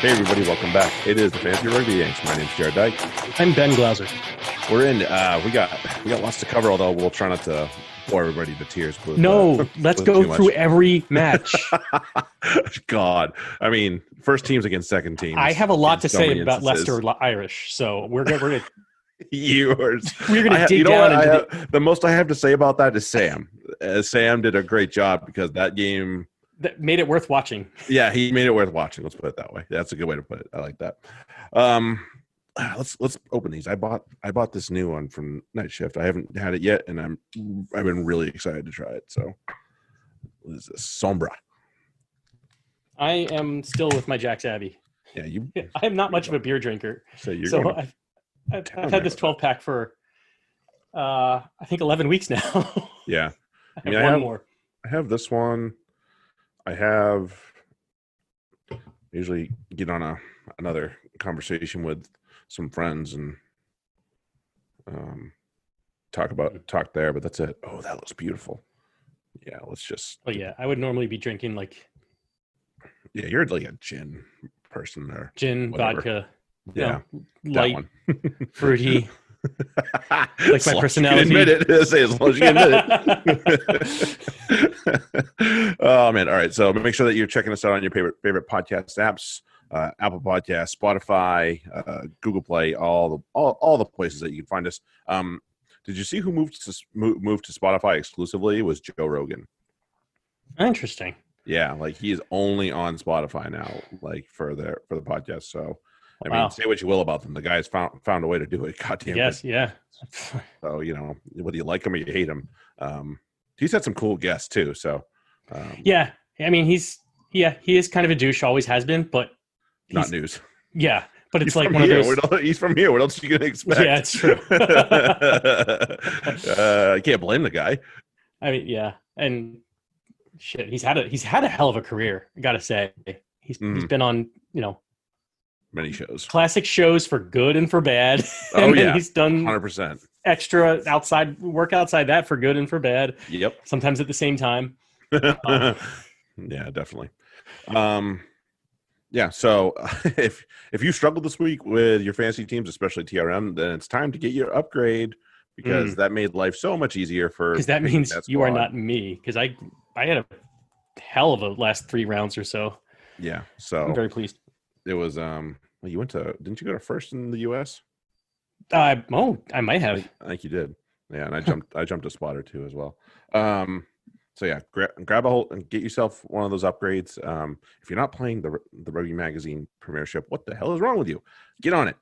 Hey everybody, welcome back. It is the Fantasy Rugby Yanks. My name's Jared Dyke. I'm Ben Glauser. We're in. We got lots to cover. Although we'll try not to bore everybody to tears. Let's go through every match. God, I mean, first teams against second teams. I have a lot to so say many about instances. Leicester Irish, so we're gonna Yours. we're gonna dig down into the most I have to say about that is Sam. Sam did a great job because that game that made it worth watching. Yeah, he made it worth watching. Let's put it that way. That's a good way to put it. I like that. Let's open these. I bought this new one from Night Shift. I haven't had it yet, and I've been really excited to try it. So, what is this? Sombra. I am still with my Jack's Abbey. Yeah, I am not much of a beer drinker, so I've had this 12-pack for I think 11 weeks now. Yeah, I have one more. I have this one. I usually get on another conversation with some friends and talk there, but that's it. Oh, that looks beautiful. Yeah, let's just. Oh yeah, I would normally be drinking Yeah, you're like a gin person there. Gin, Whatever. Vodka. Yeah, light, fruity. Like my personality. You can admit it. Say as long as you can admit it. Oh man! All right, so make sure that you're checking us out on your favorite podcast apps: Apple Podcasts, Spotify, Google Play, all the places that you can find us. Did you see who moved to Spotify exclusively? It was Joe Rogan. Interesting. Yeah, like he is only on Spotify now, like for the podcast. So. I mean, say what you will about them. The guy's found a way to do it. Goddamn. Yes, yeah. So, whether you like him or you hate him, he's had some cool guests too. So, yeah. I mean, he is kind of a douche, always has been, but not news. Yeah, but it's he's like one here. of those. He's from here. What else are you gonna expect? Yeah, it's true. I can't blame the guy. I mean, yeah, and shit, he's had a hell of a career. I gotta say, he's been on many shows, classic shows for good and for bad. Oh yeah, he's done 100% extra outside that for good and for bad. Yep, sometimes at the same time. Yeah, definitely. Yeah. So if you struggled this week with your fantasy teams, especially TRM, then it's time to get your upgrade because that made life so much easier because that means you are not me. Because I had a hell of a last 3 rounds or so. Yeah. So I'm very pleased. It was you went to, didn't you go to first in the US? I might have. I think you did. Yeah, and I jumped a spot or two as well. So yeah, grab a hold and get yourself one of those upgrades. If you're not playing the Rugby Magazine Premiership, what the hell is wrong with you? Get on it.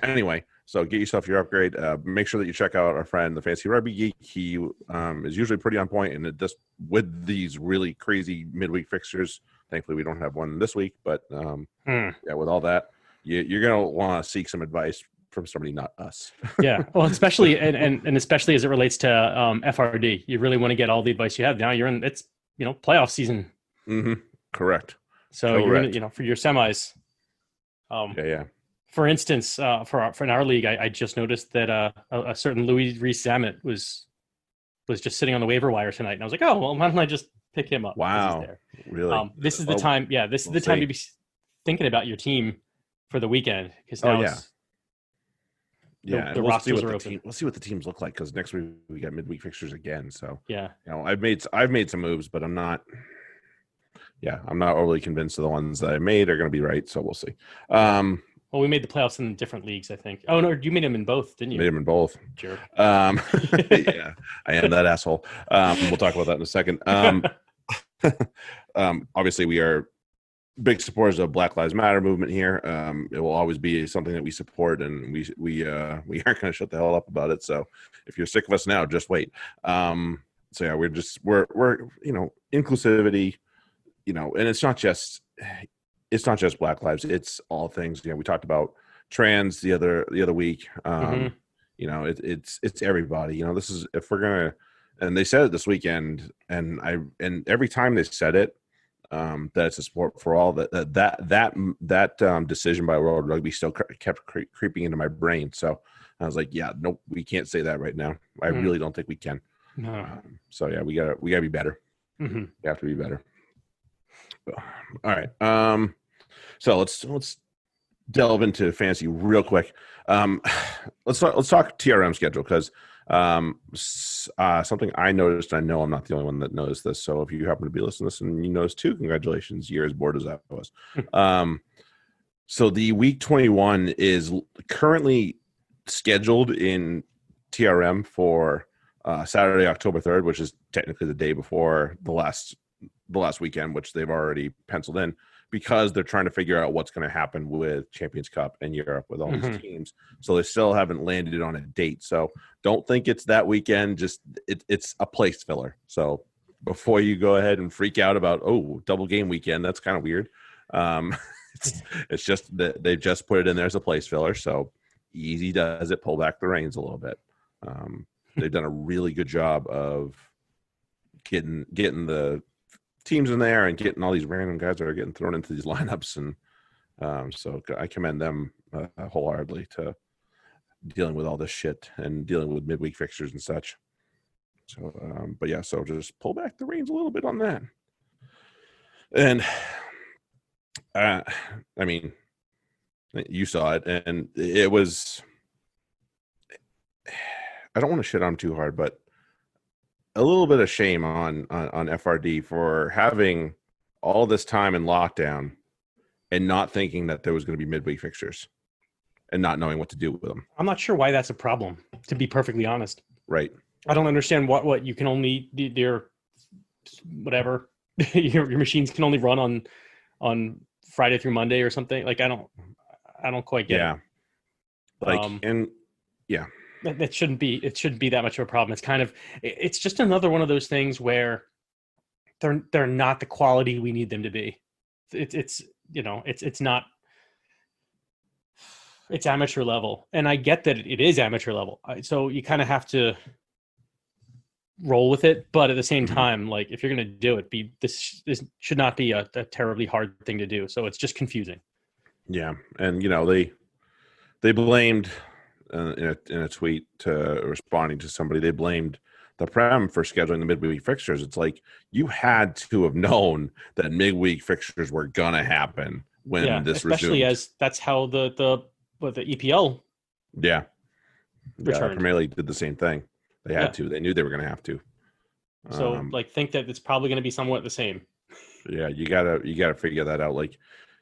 Anyway, so get yourself your upgrade. Make sure that you check out our friend, the Fantasy Rugby Geek. He is usually pretty on point, and it just with these really crazy midweek fixtures. Thankfully, we don't have one this week, but yeah, with all that, you're gonna want to seek some advice from somebody, not us. Yeah, well, especially and especially as it relates to FRD, you really want to get all the advice you have. Now you're in playoff season. Mm-hmm. Correct. So you're in, for your semis. Yeah. For instance, in our league, I just noticed that a certain Louis Rees-Zammit was just sitting on the waiver wire tonight, and I was like, oh well, why don't I just pick him up? Wow, he's there. Really? This is the time. Yeah, this is the time to be thinking about your team for the weekend because now the rosters are open. We'll see what the teams look like because next week we got midweek fixtures again. So yeah, I've made some moves, but I'm not overly convinced of the ones that I made are going to be right. So we'll see. Well, we made the playoffs in different leagues, I think. Oh no, you made them in both, didn't you? Made them in both. Sure. Yeah, I am that asshole. We'll talk about that in a second. Obviously, we are big supporters of Black Lives Matter movement here. It will always be something that we support, and we aren't going to shut the hell up about it. So, if you're sick of us now, just wait. So yeah, we're inclusivity, and it's not just Black Lives. It's all things. We talked about trans the other week. It's everybody. This is if we're gonna. And they said it this weekend, and every time they said it, that it's a sport for all. That decision by World Rugby still kept creeping into my brain. So I was like, yeah, nope, we can't say that right now. I really don't think we can. No. So yeah, we gotta be better. Mm-hmm. We have to be better. All right. So let's delve into fantasy real quick. Um, let's talk TRM schedule because something I noticed. I know I'm not the only one that noticed this. So if you happen to be listening to this and you noticed too, congratulations. You're as bored as I was. So the week 21 is currently scheduled in TRM for Saturday, October 3rd, which is technically the day before the last weekend, which they've already penciled in because they're trying to figure out what's going to happen with Champions Cup in Europe with all these teams. So they still haven't landed on a date. So don't think it's that weekend. Just it's a place filler. So before you go ahead and freak out about, double game weekend, that's kind of weird. It's just that they just put it in there as a place filler. So easy does it, pull back the reins a little bit. They've done a really good job of getting the teams in there and getting all these random guys that are getting thrown into these lineups. And so I commend them wholeheartedly to dealing with all this shit and dealing with midweek fixtures and such. So, but yeah, so just pull back the reins a little bit on that. And I mean, you saw it, and it was. I don't want to shit on them too hard, but a little bit of shame on FRD for having all this time in lockdown and not thinking that there was going to be midweek fixtures and not knowing what to do with them. I'm not sure why that's a problem, to be perfectly honest. Right. I don't understand what you can only their whatever your machines can only run on Friday through Monday or something. Like I don't quite get it. Like It shouldn't be that much of a problem. It's just another one of those things where they're not the quality we need them to be. It's amateur level, and I get that it is amateur level. So you kind of have to roll with it, but at the same time, like if you're going to do it, this should not be a terribly hard thing to do. So it's just confusing. Yeah, and they blamed. In a tweet responding to somebody, they blamed the Prem for scheduling the midweek fixtures. It's like you had to have known that midweek fixtures were gonna happen when this especially resumed. As that's how the EPL returned. The Premier League did the same thing. They had to. They knew they were gonna have to. So think that it's probably going to be somewhat the same. Yeah, you gotta figure that out. Like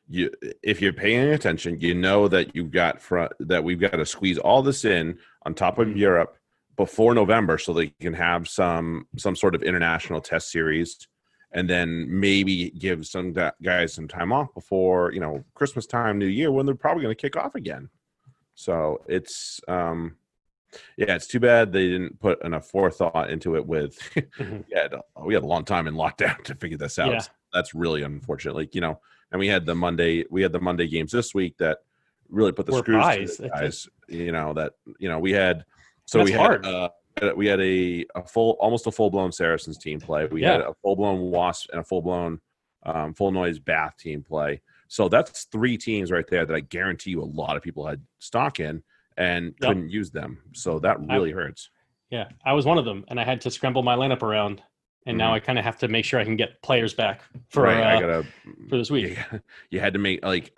if you're paying attention, you know that we've got to squeeze all this in on top of Europe before November, so they can have some sort of international test series, and then maybe give some guys some time off before Christmas time, New Year, when they're probably going to kick off again. So it's it's too bad they didn't put enough forethought into it. With we had a long time in lockdown to figure this out. Yeah. That's really unfortunate. Like and we had the Monday games this week that really put the screws to the guys. We had almost a full blown Saracens team play. We had a full blown Wasp and a full blown full noise Bath team play. So that's 3 teams right there that I guarantee you a lot of people had stock in and couldn't use them. So that really hurts. Yeah, I was one of them, and I had to scramble my lineup around. And now I kind of have to make sure I can get players back for this week. You had to make if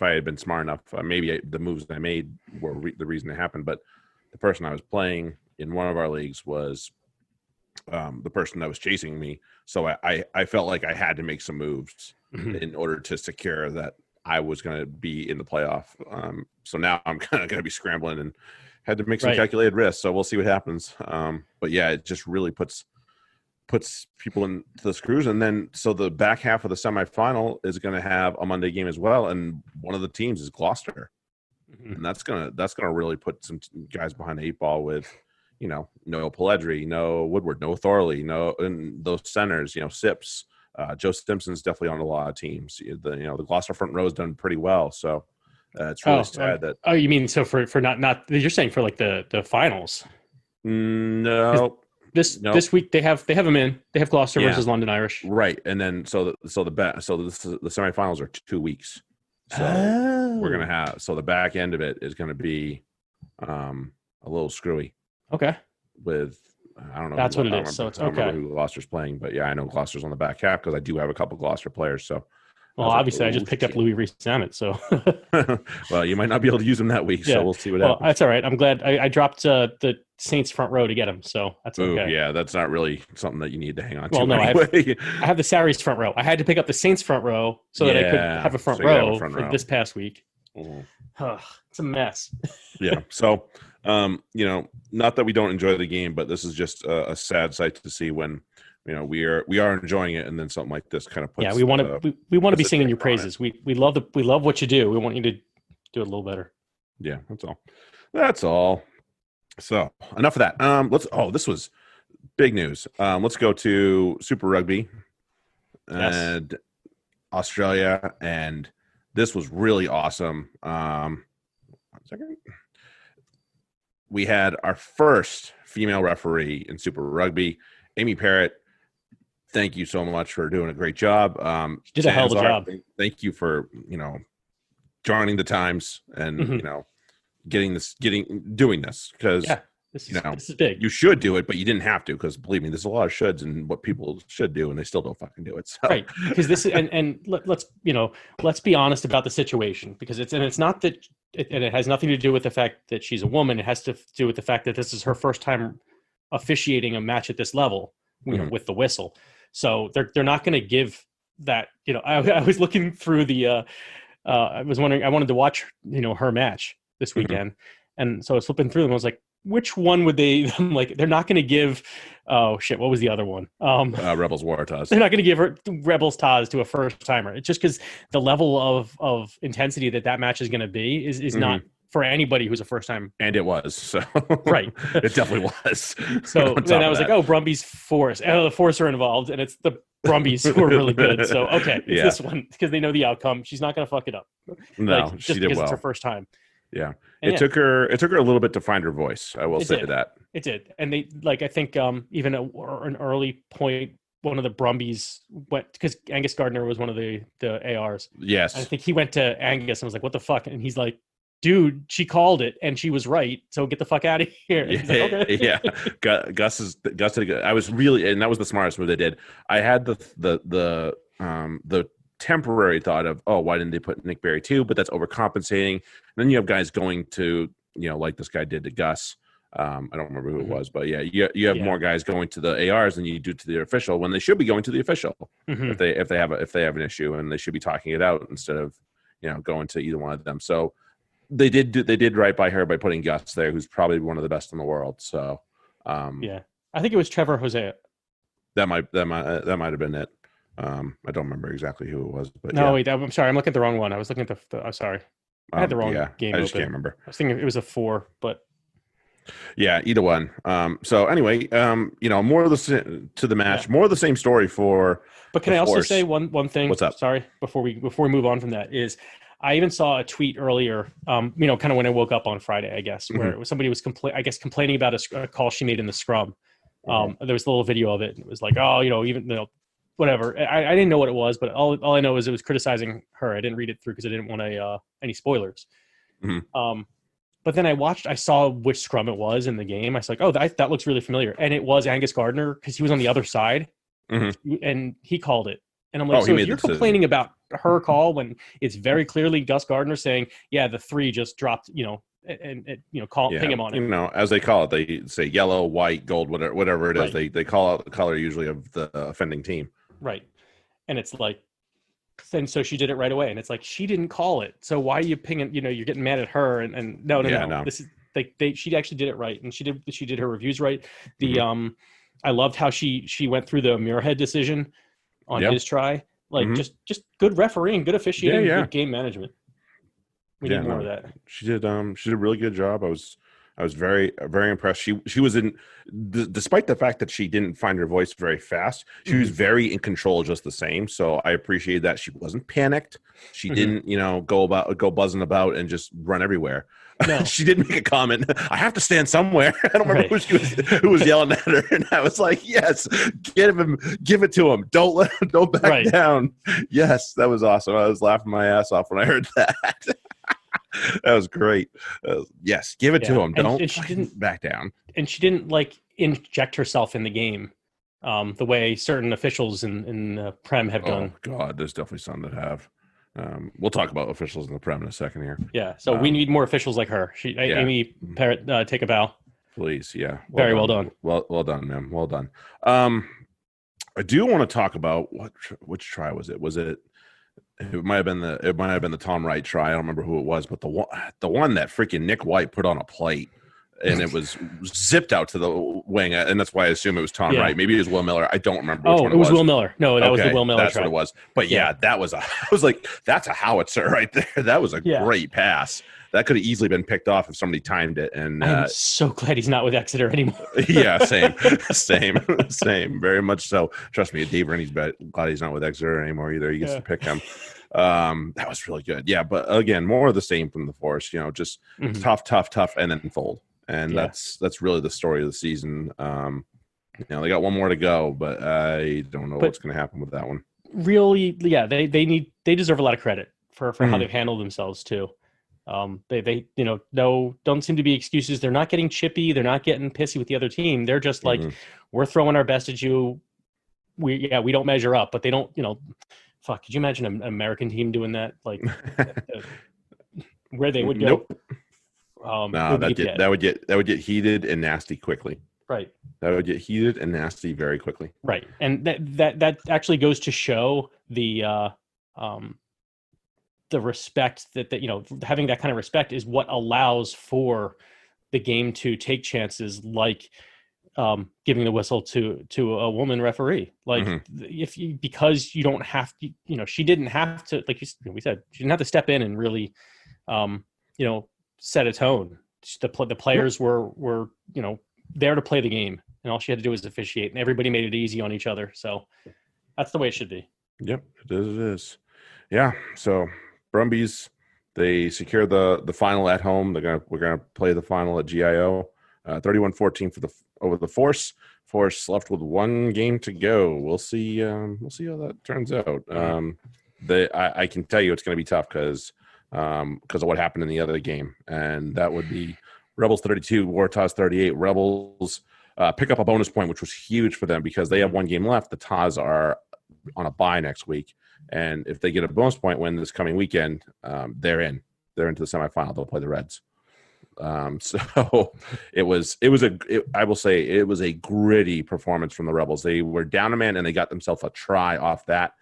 I had been smart enough, maybe the moves I made were the reason it happened. But the person I was playing in one of our leagues was the person that was chasing me. So I felt like I had to make some moves in order to secure that I was going to be in the playoff. So now I'm kind of going to be scrambling and had to make some calculated risks, so we'll see what happens. But yeah, it just really puts people into the screws. And then so the back half of the semifinal is going to have a Monday game as well, and one of the teams is Gloucester, and that's gonna really put some guys behind the 8 ball with no Pelledri, no Woodward, no Thorley, and those centers, Sips, Joe Simpson's definitely on a lot of teams. The Gloucester front row has done pretty well, so. It's really sad that. Oh, you mean so for not you're saying for like the finals? No. This week they have them in. They have Gloucester versus London Irish. Right, and then the semifinals are 2 weeks. So we're gonna have the back end of it is gonna be a little screwy. Okay. With I don't know. That's what it is. So it's okay. I don't remember who Gloucester's playing, but yeah, I know Gloucester's on the back half because I do have a couple Gloucester players. So Well, was like, obviously, I oh, just picked up shit. Louis Rees-Zammit, so Well, you might not be able to use him that week, so yeah. we'll see what Well, happens. that's all right. I'm glad I dropped the Saints front row to get him, so that's Ooh, okay. yeah, that's not really something that you need to hang on Well, to no, anyway. I have the Sarries front row. I had to pick up the Saints front row so that I could Yeah, have a front so you gotta have a row front for row. this past week. Mhm. Ugh, it's a mess. Yeah. So, not that we don't enjoy the game, but this is just a sad sight to see when, we are enjoying it, and then something like this kind of Yeah, puts we want to we want to be puts a singing your damper on it. praises. We love what you do. We want you to do it a little better. Yeah, that's all. That's all. So enough of that. This was big news. Let's go to Super Rugby Yes. and Australia, and this was really awesome. 1 second. We had our first female referee in Super Rugby, Amy Parrott. Thank you so much for doing a great job. She did a hell of a Sanzar, job. Thank you for joining the times and Mhm. doing this, because Yeah, this is big. you should do it, but you didn't have to, because believe me, there's a lot of shoulds and what people should do, and they still don't fucking do it. So Right, because this is let's be honest about the situation, because it's not that and it has nothing to do with the fact that she's a woman. It has to do with the fact that this is her first time officiating a match at this level, Mhm. with the whistle. So they're not going to give that. I was looking through the. I was wondering. I wanted to watch her match this Mhm. weekend, and so I was flipping through them. I was like, which one would they I'm like? They're not going to give. Oh shit! What was the other one? Rebels Waratahs. They're not going to give her Rebels Taz to a first timer. It's just because the level of intensity that match is going to be is not for anybody who's a first time. And it was, so Right. it definitely was. So On then top I of was like, that. oh, Brumbies Force. Oh, the Force are involved, and it's the Brumbies who are really good. So okay, it's Yeah. this one because they know the outcome. She's not going to fuck it up. No, Just she did because well. it's her first time. Yeah. And It took her a little bit to find her voice. I will It say did. that. It did, and they I think even at an early point, one of the Brumbies went because Angus Gardner was one of the ARs. Yes. I think he went to Angus and was like, "What the fuck?" And he's like, "Dude, she called it and she was right. So get the fuck out of here." And he's like, okay. Yeah. Gus did a good. I was really, and that was the smartest move they did. I had the temporary thought of, oh, why didn't they put Nick Berry too? But that's overcompensating. And then you have guys going to, like this guy did to Gus. I don't remember who it was, but yeah, you have more guys going to the ARs than you do to the official, when they should be going to the official if they have an issue, and they should be talking it out instead of going to either one of them. So they did right by her by putting Gus there, who's probably one of the best in the world. So I think it was Trevor Hosea. that might have been it. I don't remember exactly who it was, but no, wait, I'm sorry, I'm looking at the wrong one. I was looking at I'm sorry, I had the wrong game. I just open. can't remember. I was thinking it was a 4, but yeah, either one. So anyway, more of the match, more of the same story for. But can I also say one thing? What's up? Sorry, before we move on from that, is I even saw a tweet earlier, kind of when I woke up on Friday, I guess, where somebody was complaining about a call she made in the scrum. There was a little video of it, and it was like, oh, whatever. I didn't know what it was, but all I know is it was criticizing her. I didn't read it through because I didn't want any spoilers. But then I saw which scrum it was in the game. I was like, oh, that looks really familiar. And it was Angus Gardner, because he was on the other side, and he called it. And I'm like, so if you're complaining about her call when it's very clearly Gus Gardner saying, yeah, the 3 just dropped, ping him on it. As they call it, they say yellow, white, gold, whatever it is. They call out the color usually of the offending team. Right. And it's like, and so she did it right away, and it's like, she didn't call it, so why are you pinging? You're getting mad at her, and no. This is she actually did it right, and she did her reviews right. I loved how she went through the Muirhead decision on his try, just good refereeing, good officiating, good game management. We need more of that. She did a really good job. I was very, very impressed. She was despite the fact that she didn't find her voice very fast, she was very in control just the same. So I appreciated that she wasn't panicked. She didn't, go buzzing about and just run everywhere. No. She did make a comment, I have to stand somewhere. I don't remember who was yelling at her. And I was like, yes, give it to him. Don't back down. Yes, that was awesome. I was laughing my ass off when I heard that. That was great. Yes, give it to him. Don't back down. And she didn't inject herself in the game the way certain officials in the Prem have done. Oh God, there's definitely some that have. We'll talk about officials in the Prem in a second here. Yeah, so we need more officials like her. Amy Parrott, take a bow. Please, yeah. Very well done. Well done, ma'am. Well done. I do want to talk about which try was it? Was it? It might have been the Tom Wright try. I don't remember who it was, but the one that freaking Nick White put on a plate and it was zipped out to the wing, and that's why I assume it was Tom Wright. Maybe it was Will Miller. I don't remember. Which one it was Will Miller. No, that was the Will Miller. That's try. What it was. But that was I was like, that's a howitzer right there. That was a great pass. That could have easily been picked off if somebody timed it. And I'm so glad he's not with Exeter anymore. Yeah, same. Very much so. Trust me, Dave Rennie's glad he's not with Exeter anymore either. He gets to pick him. That was really good. Yeah, but again, more of the same from the Force. Just tough, and then fold. And that's really the story of the season. They got one more to go, but I don't know what's going to happen with that one. Really, they deserve a lot of credit for how they've handled themselves too. They don't seem to be excuses. They're not getting chippy. They're not getting pissy with the other team. They're just like, we're throwing our best at you. We don't measure up, but they don't, fuck. Could you imagine an American team doing that? Like where they would go. Nope. That would get heated and nasty quickly. Right. That would get heated and nasty very quickly. Right. And that actually goes to show the respect that having that kind of respect is what allows for the game to take chances like giving the whistle to a woman referee. Like because you don't have to, she didn't have to, like we said, she didn't have to step in and really, set a tone. The players were there to play the game, and all she had to do was officiate, and everybody made it easy on each other. So that's the way it should be. Yep, it is. Yeah. So Brumbies, they secure the final at home. We're gonna play the final at GIO, 31-14 over the Force. Force left with one game to go. We'll see how that turns out. I can tell you it's going to be tough because of what happened in the other game, and that would be Rebels 32, Waratahs 38. Rebels pick up a bonus point, which was huge for them because they have one game left. The Taz are on a bye next week, and if they get a bonus point win this coming weekend, they're in. They're into the semifinal. They'll play the Reds. So I will say it was a gritty performance from the Rebels. They were down a man and they got themselves a try off that.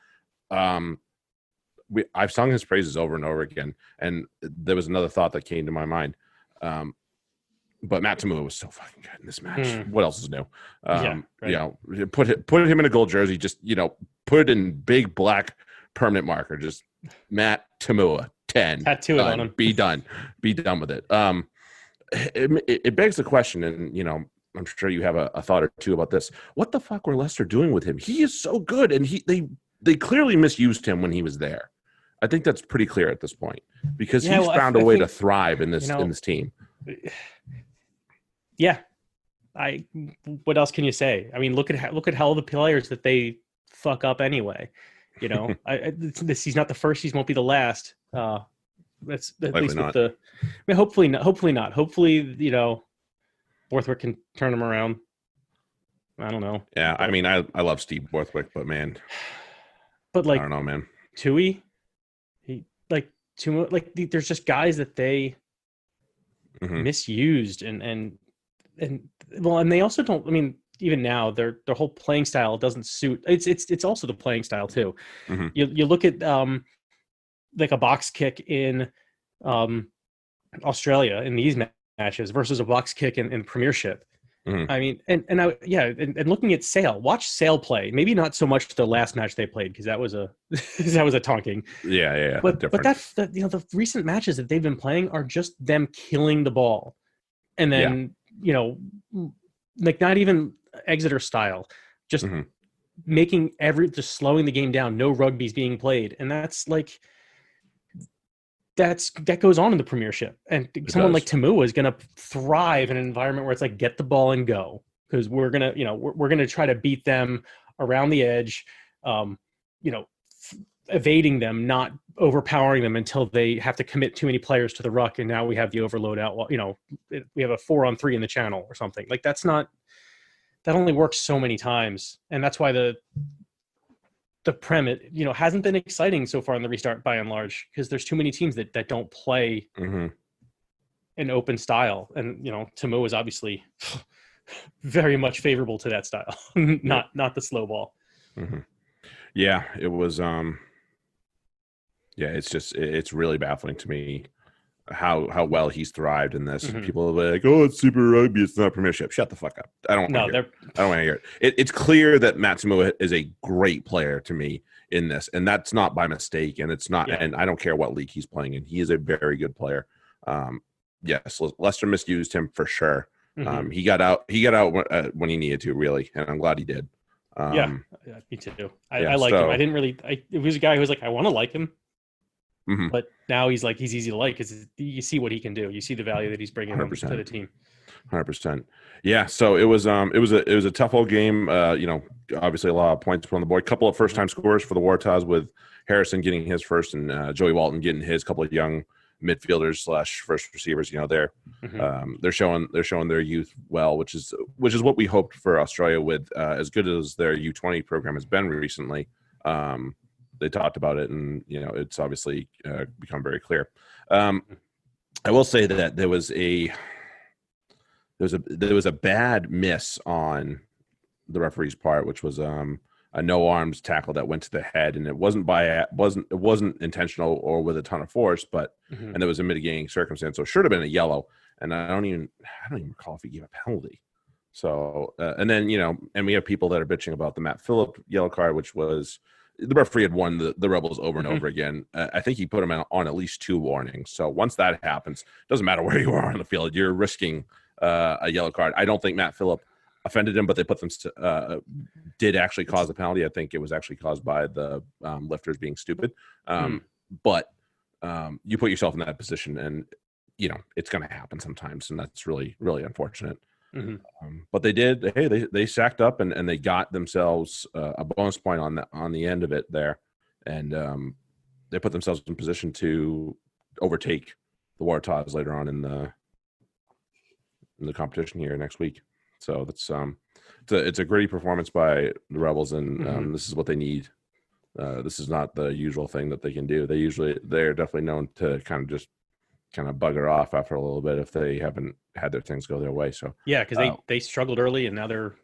I've sung his praises over and over again, and there was another thought that came to my mind. But Matt Tamua was so fucking good in this match. What else is new? Put him in a gold jersey. Just put it in big black permanent marker. Just Matt Tamua 10. Tattoo it on him. Be done with it. It begs the question, and I'm sure you have a thought or two about this. What the fuck were Leicester doing with him? He is so good, and they clearly misused him when he was there. I think that's pretty clear at this point because he's found a way to thrive in this team. Yeah, what else can you say? I mean, look at how the players that they fuck up anyway. He's not the first. He won't be the last. That's at Likely least not. with hopefully not. Hopefully, Borthwick can turn him around. I don't know. Yeah, I mean, I love Steve Borthwick, but man, I don't know, man. Tui, there's just guys that they misused and they also don't. I mean, even now their whole playing style doesn't suit. It's also the playing style too. You look at like a box kick in Australia in these matches versus a box kick in Premiership. I mean, and looking at Sale, watch Sale play. Maybe not so much the last match they played because that was a tonking. Yeah. But that's the recent matches that they've been playing are just them killing the ball, and then like not even Exeter style, just making just slowing the game down. No rugby's being played, and that's like. That goes on in the Premiership, and someone like Tamua is going to thrive in an environment where it's like get the ball and go because we're gonna try to beat them around the edge, evading them, not overpowering them until they have to commit too many players to the ruck, and now we have the overload out. We have a 4-on-3 in the channel or something like that's not that only works so many times, and that's why the Prem, hasn't been exciting so far in the restart by and large, because there's too many teams that don't play an open style, and Tamu is obviously very much favorable to that style, not the slow ball. Yeah, it was. Yeah, it's really baffling to me how well he's thrived in this. People are like, "Oh, it's Super Rugby. It's not Premiership." Shut the fuck up. I don't want to hear it. It's clear that Matsumoa is a great player to me in this, and that's not by mistake. And it's not. Yeah. And I don't care what league he's playing in. He is a very good player. Yes, Leicester misused him for sure. He got out. When he needed to, really, and I'm glad he did. Yeah, me too. I like him. I didn't really. It was a guy who was like, I want to like him. But now he's easy to like because you see what he can do. You see the value that he's bringing to the team. 100%. Yeah. So it was a tough old game. Obviously a lot of points put on the board. Couple of first time scores for the Waratahs, with Harrison getting his first and Joey Walton getting his. Couple of young midfielders / first receivers. They're showing their youth well, which is what we hoped for Australia with as good as their U20 program has been recently. They talked about it, and it's obviously become very clear. I will say that there was a bad miss on the referee's part, which was a no arms tackle that went to the head, and it wasn't intentional or with a ton of force, but and there was a mitigating circumstance, so it should have been a yellow. And I don't even recall if he gave a penalty. So and then and we have people that are bitching about the Matt Phillip yellow card, which was. The referee had won the Rebels over and over again. I think he put him on at least 2 warnings. So once that happens, doesn't matter where you are on the field, you're risking a yellow card. I don't think Matt Phillip offended him, but they put them did actually cause a penalty. I think it was actually caused by the lifters being stupid. But you put yourself in that position, and it's going to happen sometimes, and that's really, really unfortunate. But they did. Hey, they sacked up and they got themselves a bonus point on the end of it there, and they put themselves in position to overtake the Waratahs later on in the competition here next week. So that's it's a gritty performance by the Rebels, and this is what they need. This is not the usual thing that they can do. They're definitely known to kind of bugger off after a little bit if they haven't had their things go their way. So yeah, because they struggled early, and now they're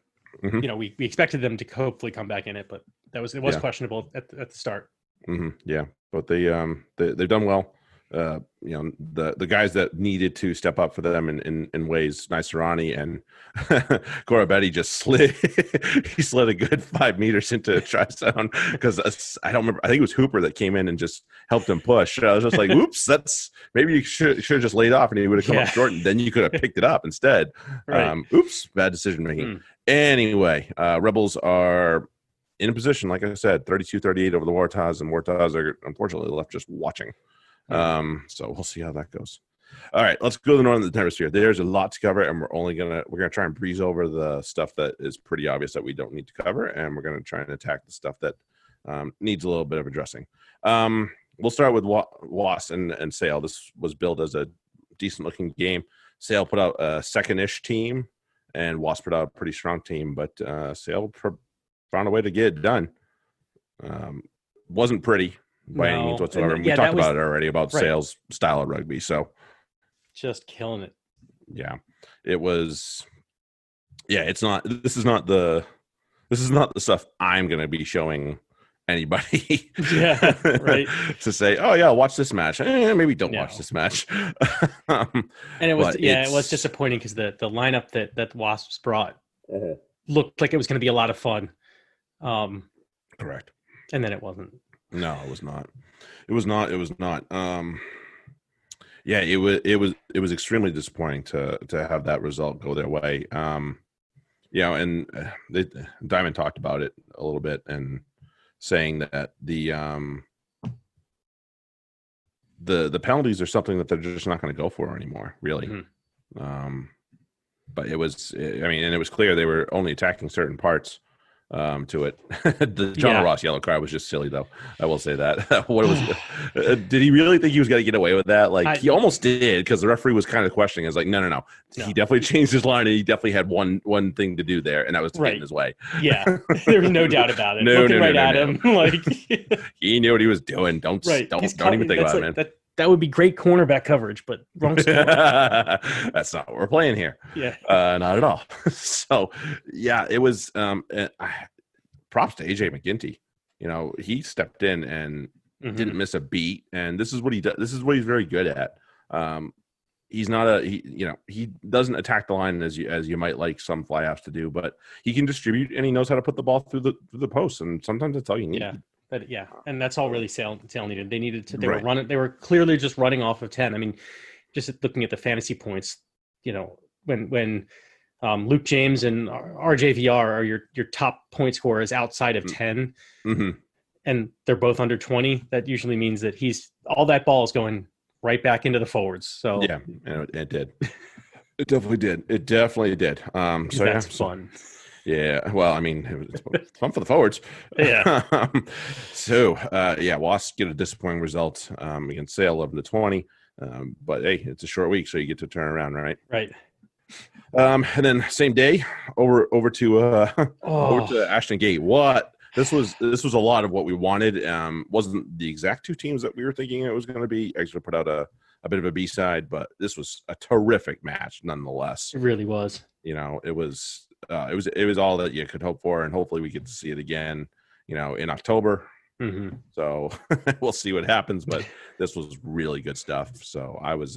we expected them to hopefully come back in it, but it was questionable at the start. Yeah, but they've done well. The guys that needed to step up for them in ways, Naisarani and Corabetti just slid. He slid a good 5 meters into try zone because I don't remember. I think it was Hooper that came in and just helped him push. I was just like, "Oops, maybe you should have just laid off and he would have come up short, and then you could have picked it up instead." Right. Oops, bad decision making. Anyway, Rebels are in a position, like I said, 32-38 over the Waratahs, and Waratahs are unfortunately left just watching. So we'll see how that goes. All right, let's go to the Northern Hemisphere. There's a lot to cover, and we're gonna try and breeze over the stuff that is pretty obvious that we don't need to cover, and we're gonna try and attack the stuff that needs a little bit of addressing. We'll start with Wasp and Sale. This was billed as a decent looking game. Sale put out a second-ish team, and Wasp put out a pretty strong team, but Sale found a way to get it done. Wasn't pretty by any means whatsoever. And we talked about it already about Sale's style of rugby. So just killing it. Yeah, it was. Yeah, it's not. This is not the stuff I'm going to be showing anybody. Yeah, right. To say, oh yeah, watch this match. Maybe don't watch this match. And it was it was disappointing because the lineup that Wasps brought looked like it was going to be a lot of fun. Correct. And then it wasn't. No, it was not. It was not. Yeah, it was extremely disappointing to have that result go their way. And Diamond talked about it a little bit and saying that the penalties are something that they're just not going to go for anymore, really. But it was clear they were only attacking certain parts to it. The John Ross yellow card was just silly, though. I will say that. What was? Did he really think he was going to get away with that? Like he almost did, because the referee was kind of questioning. I was like, no. He definitely changed his line, and he definitely had one thing to do there, and that was to get in his way. Yeah, there was no doubt about it. Looking right at him, like he knew what he was doing. Don't even think about it, man. That would be great cornerback coverage, but wrong sport. That's not what we're playing here. Yeah. Not at all. So, yeah, it was props to AJ McGinty. He stepped in and didn't miss a beat, and this is what he does. This is what he's very good at. He's not he doesn't attack the line as you might like some fly halves to do, but he can distribute, and he knows how to put the ball through the posts, and sometimes that's all you need. Yeah. And that's all really Sale needed. They needed to. They were running. They were clearly just running off of 10. I mean, just looking at the fantasy points, when Luke James and RJVR are your top point scorers outside of 10, and they're both under 20, that usually means that all that ball is going right back into the forwards. So yeah, it did. It definitely did. It definitely did. So that's fun. Yeah, well, I mean, it's fun for the forwards. Yeah. Wasps get a disappointing result against Sale 11-20. But hey, it's a short week, so you get to turn around, right? Right. And then same day, over to Ashton Gate. What? This was a lot of what we wanted. Wasn't the exact two teams that we were thinking it was going to be. Actually, put out a bit of a B-side, but this was a terrific match nonetheless. It really was. It was all that you could hope for, and hopefully we get to see it again, in October. So we'll see what happens, but this was really good stuff. So I was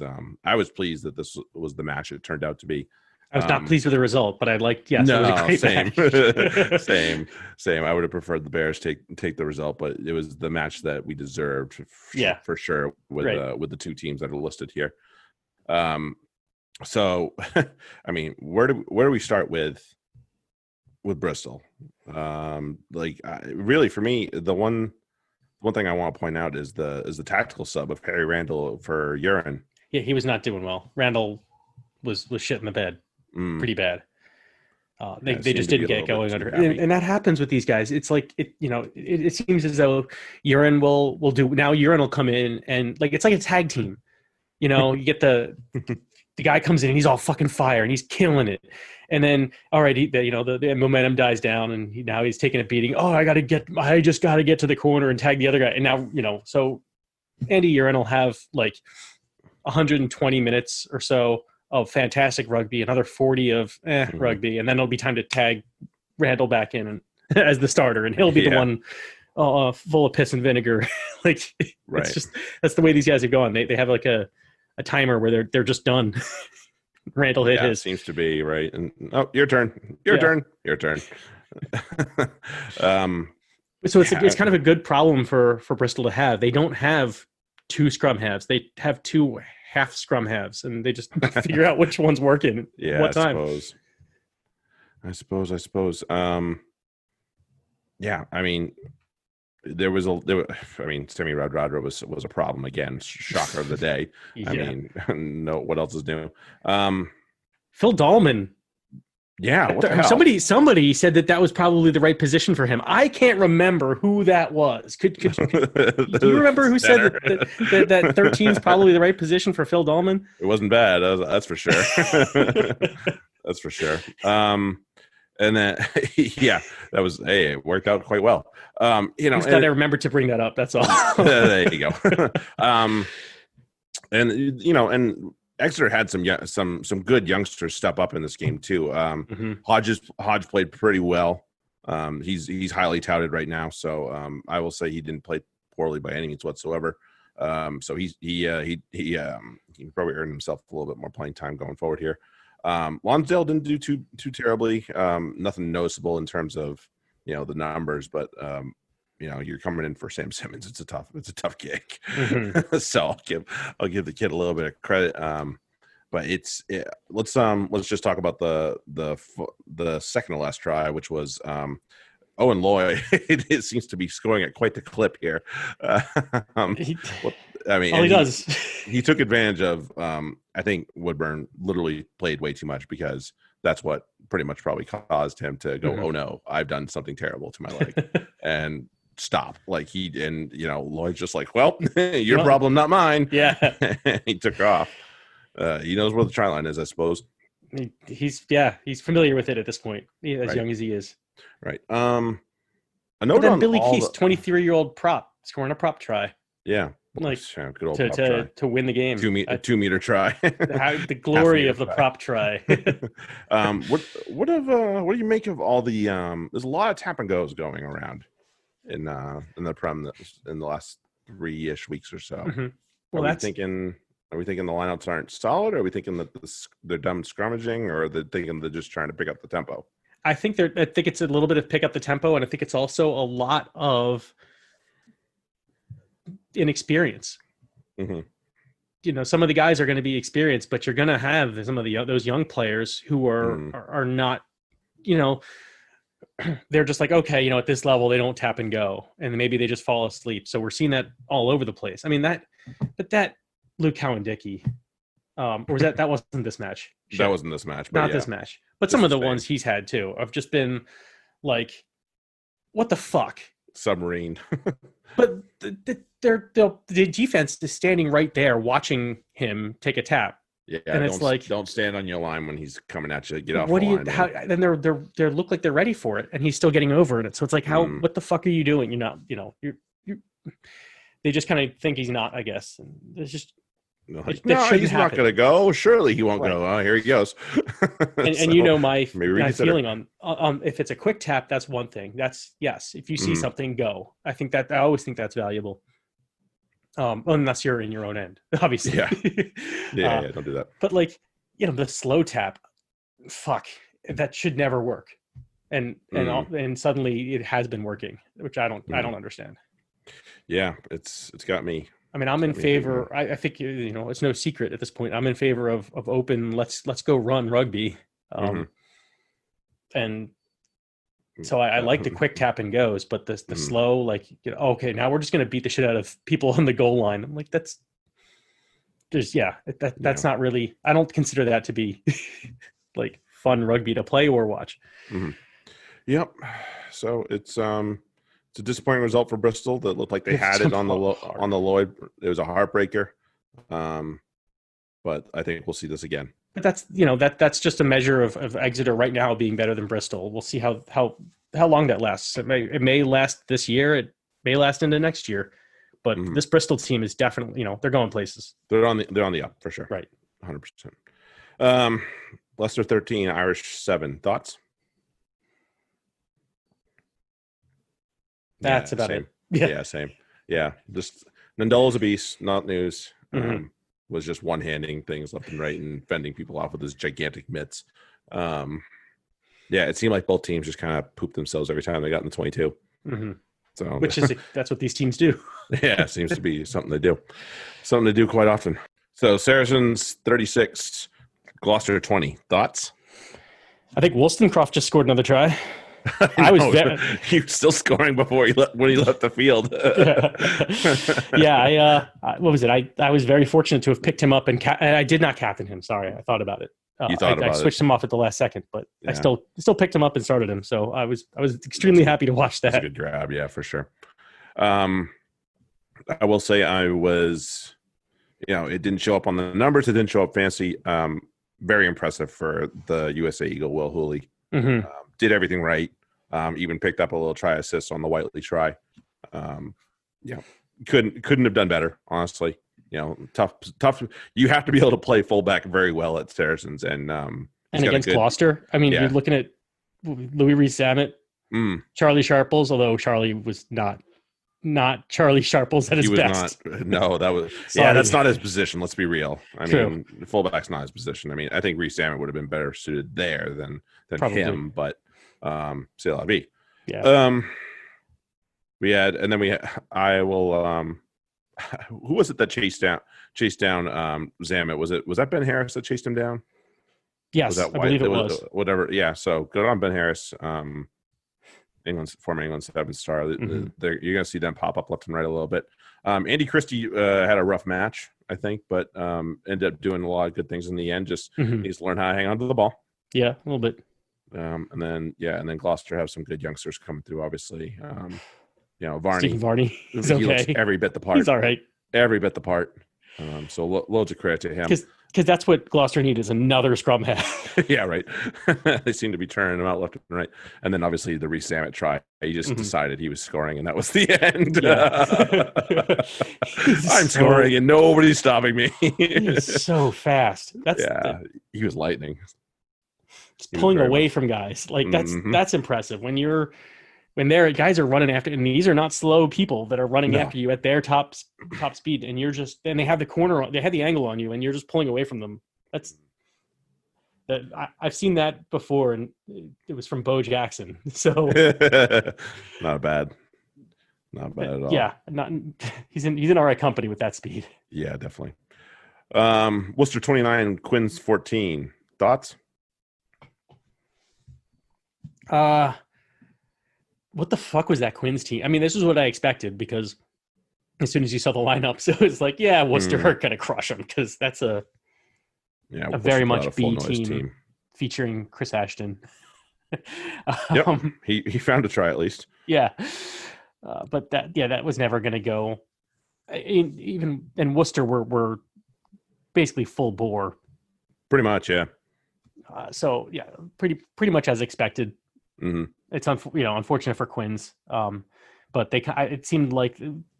pleased that this was the match it turned out to be. I was not pleased with the result, but I'd like, yes, no, it was a great same, match. same. I would have preferred the Bears take the result, but it was the match that we deserved, for sure, with the two teams that are listed here. So, I mean, where do we start with Bristol? Really, for me, the one thing I want to point out is the tactical sub of Harry Randall for Urine. Yeah, he was not doing well. Randall was shit in the bed, pretty bad. They just didn't get going under, and that happens with these guys. It's like it seems as though Urine will do now. Urine will come in and it's like a tag team. You get the guy comes in and he's all fucking fire and he's killing it. And then, all right, the momentum dies down and now he's taking a beating. Oh, I just got to get to the corner and tag the other guy. And now, so Andy Urine will have 120 minutes or so of fantastic rugby, another 40 of rugby. And then it'll be time to tag Randall back in as the starter. And he'll be the one full of piss and vinegar. It's just, that's the way these guys are going. They have a timer where they're just done. Randall hit his. Seems to be right. And your turn. So it's kind of a good problem for Bristol to have. They don't have two scrum halves. They have two half scrum halves, and they just figure out which one's working. Yeah, what time. I suppose. Yeah, I mean, Sammy Radradra was a problem again. Shocker of the day. Yeah. I mean, no, what else is new? Phil Dahlman. Yeah, what the hell? Somebody said that was probably the right position for him. I can't remember who that was. Could you do you remember who said that 13 is probably the right position for Phil Dahlman? It wasn't bad. That's for sure. That's for sure. And then, that was, it worked out quite well. Just got to remember to bring that up. That's all. There you go. And Exeter had some good youngsters step up in this game too. Hodge played pretty well. He's highly touted right now, so I will say he didn't play poorly by any means whatsoever. So he probably earned himself a little bit more playing time going forward here. Lonsdale didn't do too terribly. Nothing noticeable in terms of the numbers, but you're coming in for Sam Simmons. It's a tough gig. So I'll give the kid a little bit of credit. But let's just talk about the second to last try, which was Owen Loy. It seems to be scoring at quite the clip here. He does. He took advantage of. I think Woodburn literally played way too much because that's what pretty much probably caused him to go, Mhm. oh no, I've done something terrible to my leg, and stop. Like Lloyd's just like, well, your problem, not mine. Yeah. He took off. He knows where the try line is, I suppose. He's familiar with it at this point, as Right. young as he is. Right. A But note then on Billy all Keith's the 23-year-old prop scoring a prop try, yeah, like good old to prop try. to win the game. 2-meter try. The glory meter of the try. prop try. What do you make of all the there's a lot of tap and goes going around in the Prem in the last 3-ish weeks or so. Mhm. Well, Are we thinking the lineouts aren't solid? Or are we thinking that they're done scrummaging, or are they thinking they're just trying to pick up the tempo? I think it's a little bit of pick up the tempo, and I think it's also a lot of inexperience. Mm-hmm. Some of the guys are going to be experienced, but you're going to have some of those young players who are not, they're just like, okay, at this level they don't tap and go, and maybe they just fall asleep. So we're seeing that all over the place. I mean that Luke Cowan-Dickey, or was that wasn't this match? Shit. That wasn't this match, but not yeah. this match. But some of the ones he's had too have just been like, what the fuck? Submarine. But the defense is standing right there watching him take a tap. Yeah, and it's like, don't stand on your line when he's coming at you. Get off. What the do you? line, How? Then they look like they're ready for it, and he's still getting over it. So it's like, what the fuck are you doing? You're not. You're. They just kind of think he's not, I guess. And it's just. No, he's not going to go. Surely he won't go. Oh, here he goes. And my feeling on if it's a quick tap, that's one thing. That's yes. If you see something, go. I always think that's valuable. Unless you're in your own end, obviously. Yeah. Yeah, don't do that. But the slow tap, fuck, that should never work. And suddenly it has been working, which I don't understand. Yeah, it's got me. I mean, I'm in favor. I think it's no secret at this point. I'm in favor of open. Let's go run rugby, and so I like the quick tap and goes, but the slow, okay, now we're just going to beat the shit out of people on the goal line. I'm like, that's not really. I don't consider that to be like fun rugby to play or watch. Mm-hmm. Yep. So it's a disappointing result for Bristol. That looked like they had it on the Lloyd. It was a heartbreaker. But I think we'll see this again. But that's just a measure of Exeter right now being better than Bristol. We'll see how long that lasts. It may last this year. It may last into next year. But this Bristol team is definitely, they're going places. They're on the up for sure. Right. 100%. Leicester 13, Irish 7. Thoughts? That's about same. it. Yeah, same. Yeah, just Nandola's a beast, not news. Was just one-handing things left and right and fending people off with his gigantic mitts. Yeah, it seemed like both teams just kind of pooped themselves every time they got in the 22. So that's what these teams do. Yeah, it seems to be something they do. Something they do quite often. So Saracens 36, Gloucester 20. Thoughts? I think Wollstonecroft just scored another try. He was still scoring before when he left the field. What was it? I was very fortunate to have picked him up, and I did not captain him. Sorry, I thought about it. I switched him off at the last second, but I still picked him up and started him. So I was extremely happy to watch that. That's a good grab, yeah, for sure. I will say I was, it didn't show up on the numbers. It didn't show up fancy. Very impressive for the USA Eagle, Will Hooley. Did everything right. Even picked up a little try assist on the Whiteley try. Couldn't have done better, honestly. Tough. You have to be able to play fullback very well at Saracens, and against Gloucester. I mean, you're looking at Louis Rees-Zammit, Charlie Sharples, although Charlie was not Charlie Sharples at his best. That's not his position. Let's be real. I mean, fullback's not his position. I mean, I think Rees-Zammit would have been better suited there than him, but c'est la vie. Yeah. Who was it that chased down Zammit? Was that Ben Harris that chased him down? Yes, I believe it was. Whatever. Yeah. So good on Ben Harris. Former England 7-star. You're going to see them pop up left and right a little bit. Andy Christie had a rough match, I think, but ended up doing a lot of good things in the end. Just needs to learn how to hang on to the ball. Yeah, a little bit. And then Gloucester have some good youngsters coming through. Obviously, Varney. Stephen Varney is He looks okay. every bit the part. He's all right. Every bit the part. So loads of credit to him. Because that's what Gloucester need is another scrum half. Yeah, right. They seem to be turning him out left and right. And then obviously the Reece Samet try. He just decided he was scoring, and that was the end. Yeah. I'm scoring, and nobody's stopping me. He's so fast. He was lightning. Just pulling away from guys. Like that's impressive. When guys are running after, and these are not slow people that are running after you at their top speed, and they have they have the angle on you, and you're just pulling away from them. I've seen that before, and it was from Bo Jackson. So not bad at all. Yeah, he's in all right company with that speed. Yeah, definitely. Worcester 29, Quins 14. Thoughts? What the fuck was that Quins team? I mean, this is what I expected, because as soon as you saw the lineup, so it's like, yeah, Worcester are going to crush them, because that's a very much B team featuring Chris Ashton. Yep, he found a try at least. Yeah, but that was never going to go. Even and Worcester were basically full bore. Pretty much, yeah. So yeah, pretty much as expected. Mm-hmm. It's unfortunate for Quins, but it seemed like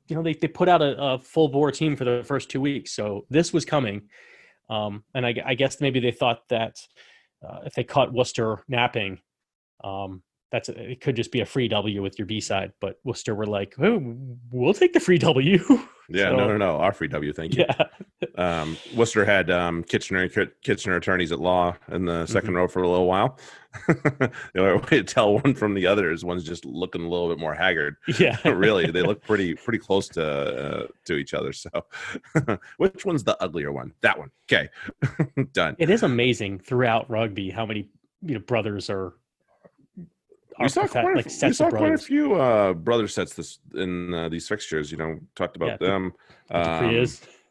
they put out a full bore team for the first 2 weeks, so this was coming, and I guess maybe they thought that if they caught Worcester napping, it could just be a free W with your B side. But Worcester were like, oh, we'll take the free W. Yeah, so, no, our free W, thank you. Yeah. Worcester had Kitchener attorneys at law in the second row for a little while. The only way to tell one from the other is one's just looking a little bit more haggard. Yeah, really, they look pretty close to each other. So, which one's the uglier one? That one. Okay, done. It is amazing throughout rugby how many brothers are. We saw quite a few brother sets in these fixtures. Talked about them.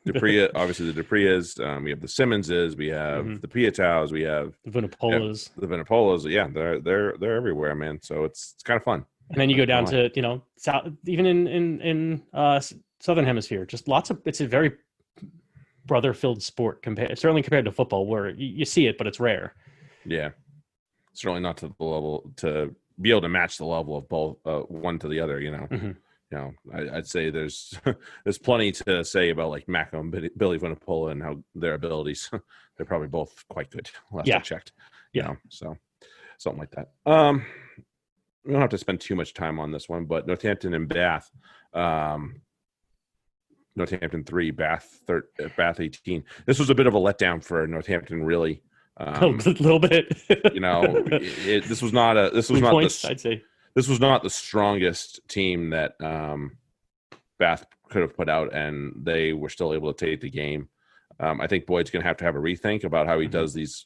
Dupree, obviously the Duprees. We have the Simmonses. We have the Piatows. We have the Vunipolas. The Vunipolas. Yeah, they're everywhere, man. So it's kind of fun. And then you go down to south, even in Southern Hemisphere. Just lots of. It's a very brother-filled sport certainly compared to football, where you see it, but it's rare. Yeah, certainly not to the level to be able to match the level of both one to the other. I'd say there's plenty to say about like Mako and Billy Vunipola and how their abilities. They're probably both quite good. Last I checked. So something like that. We don't have to spend too much time on this one, but Northampton and Bath. Northampton 3, Bath 18. This was a bit of a letdown for Northampton, really. A little bit. This was not I'd say this was not the strongest team that Bath could have put out, and they were still able to take the game. I think Boyd's going to have a rethink about how he does these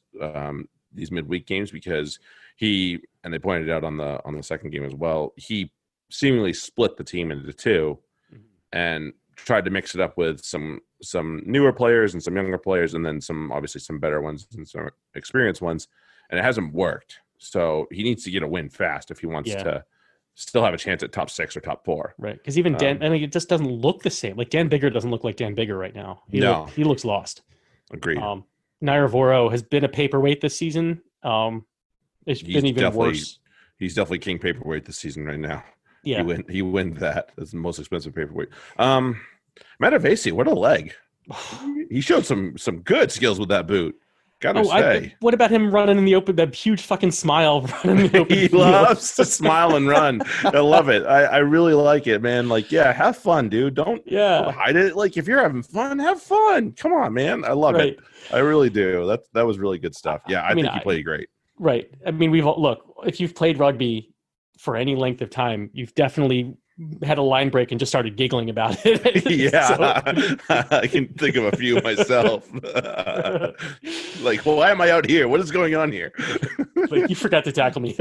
midweek games, because and they pointed out on the second game as well, he seemingly split the team into two and tried to mix it up with some newer players and some younger players, and then obviously some better ones and some experienced ones, and it hasn't worked. So he needs to get a win fast if he wants to still have a chance at top 6 or top 4. Right, because even Dan, it just doesn't look the same. Like Dan Bigger doesn't look like Dan Bigger right now. He looks lost. Agreed. Nairavoro has been a paperweight this season. It's been even worse. He's definitely king paperweight this season right now. Yeah, he wins that. That's the most expensive paperweight. Matavesi, what a leg! He showed some good skills with that boot. Gotta say. What about him running in the open? That huge fucking smile running in the open. He loves to smile and run. I love it. I really like it, man. Like, yeah, have fun, dude. Don't hide it. Like, if you're having fun, have fun. Come on, man. I love it. I really do. That was really good stuff. Yeah, I think he played great. Right. I mean, if you've played rugby for any length of time, you've definitely had a line break and just started giggling about it. Yeah, I can think of a few myself. Like, why am I out here? What is going on here? Like, you forgot to tackle me.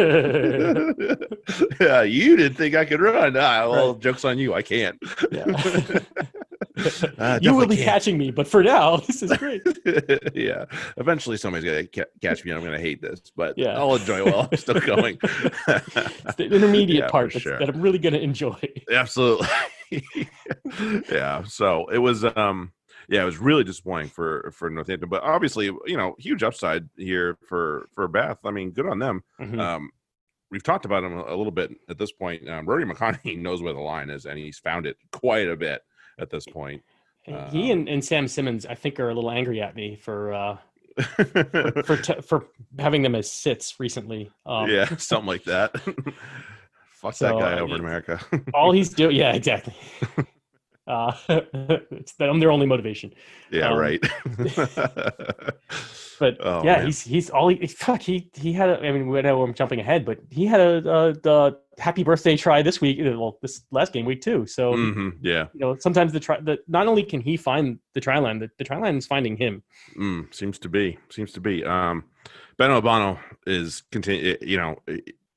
Yeah, you didn't think I could run. Well, joke's on you. I can't. Yeah. You will Definitely be can't. catching me, but for now, this is great. Yeah. Eventually somebody's going to catch me and I'm going to hate this, but Yeah. I'll enjoy it while I'm still going. It's the intermediate Yeah, for part sure. that I'm really going to enjoy. Absolutely. Yeah. So it was, yeah, it was really disappointing for Northampton, but obviously, huge upside here for Bath. I mean, good on them. Mhm. We've talked about him a little bit at this point. Rory McConaughey knows where the line is, and he's found it quite a bit at this point. He and Sam Simmons, I think, are a little angry at me for having them as sits recently. Yeah, something like that. Fuck that So guy over in America. all he's doing, yeah, exactly. I'm their only motivation. Yeah, Um, right. but Oh, yeah, man. he's all he had. I mean, I know I'm jumping ahead, but he had a happy birthday try this week. Well, this last game week too. So Yeah. sometimes the not only can he find the try line, the try line is finding him. Seems to be. Ben Obano is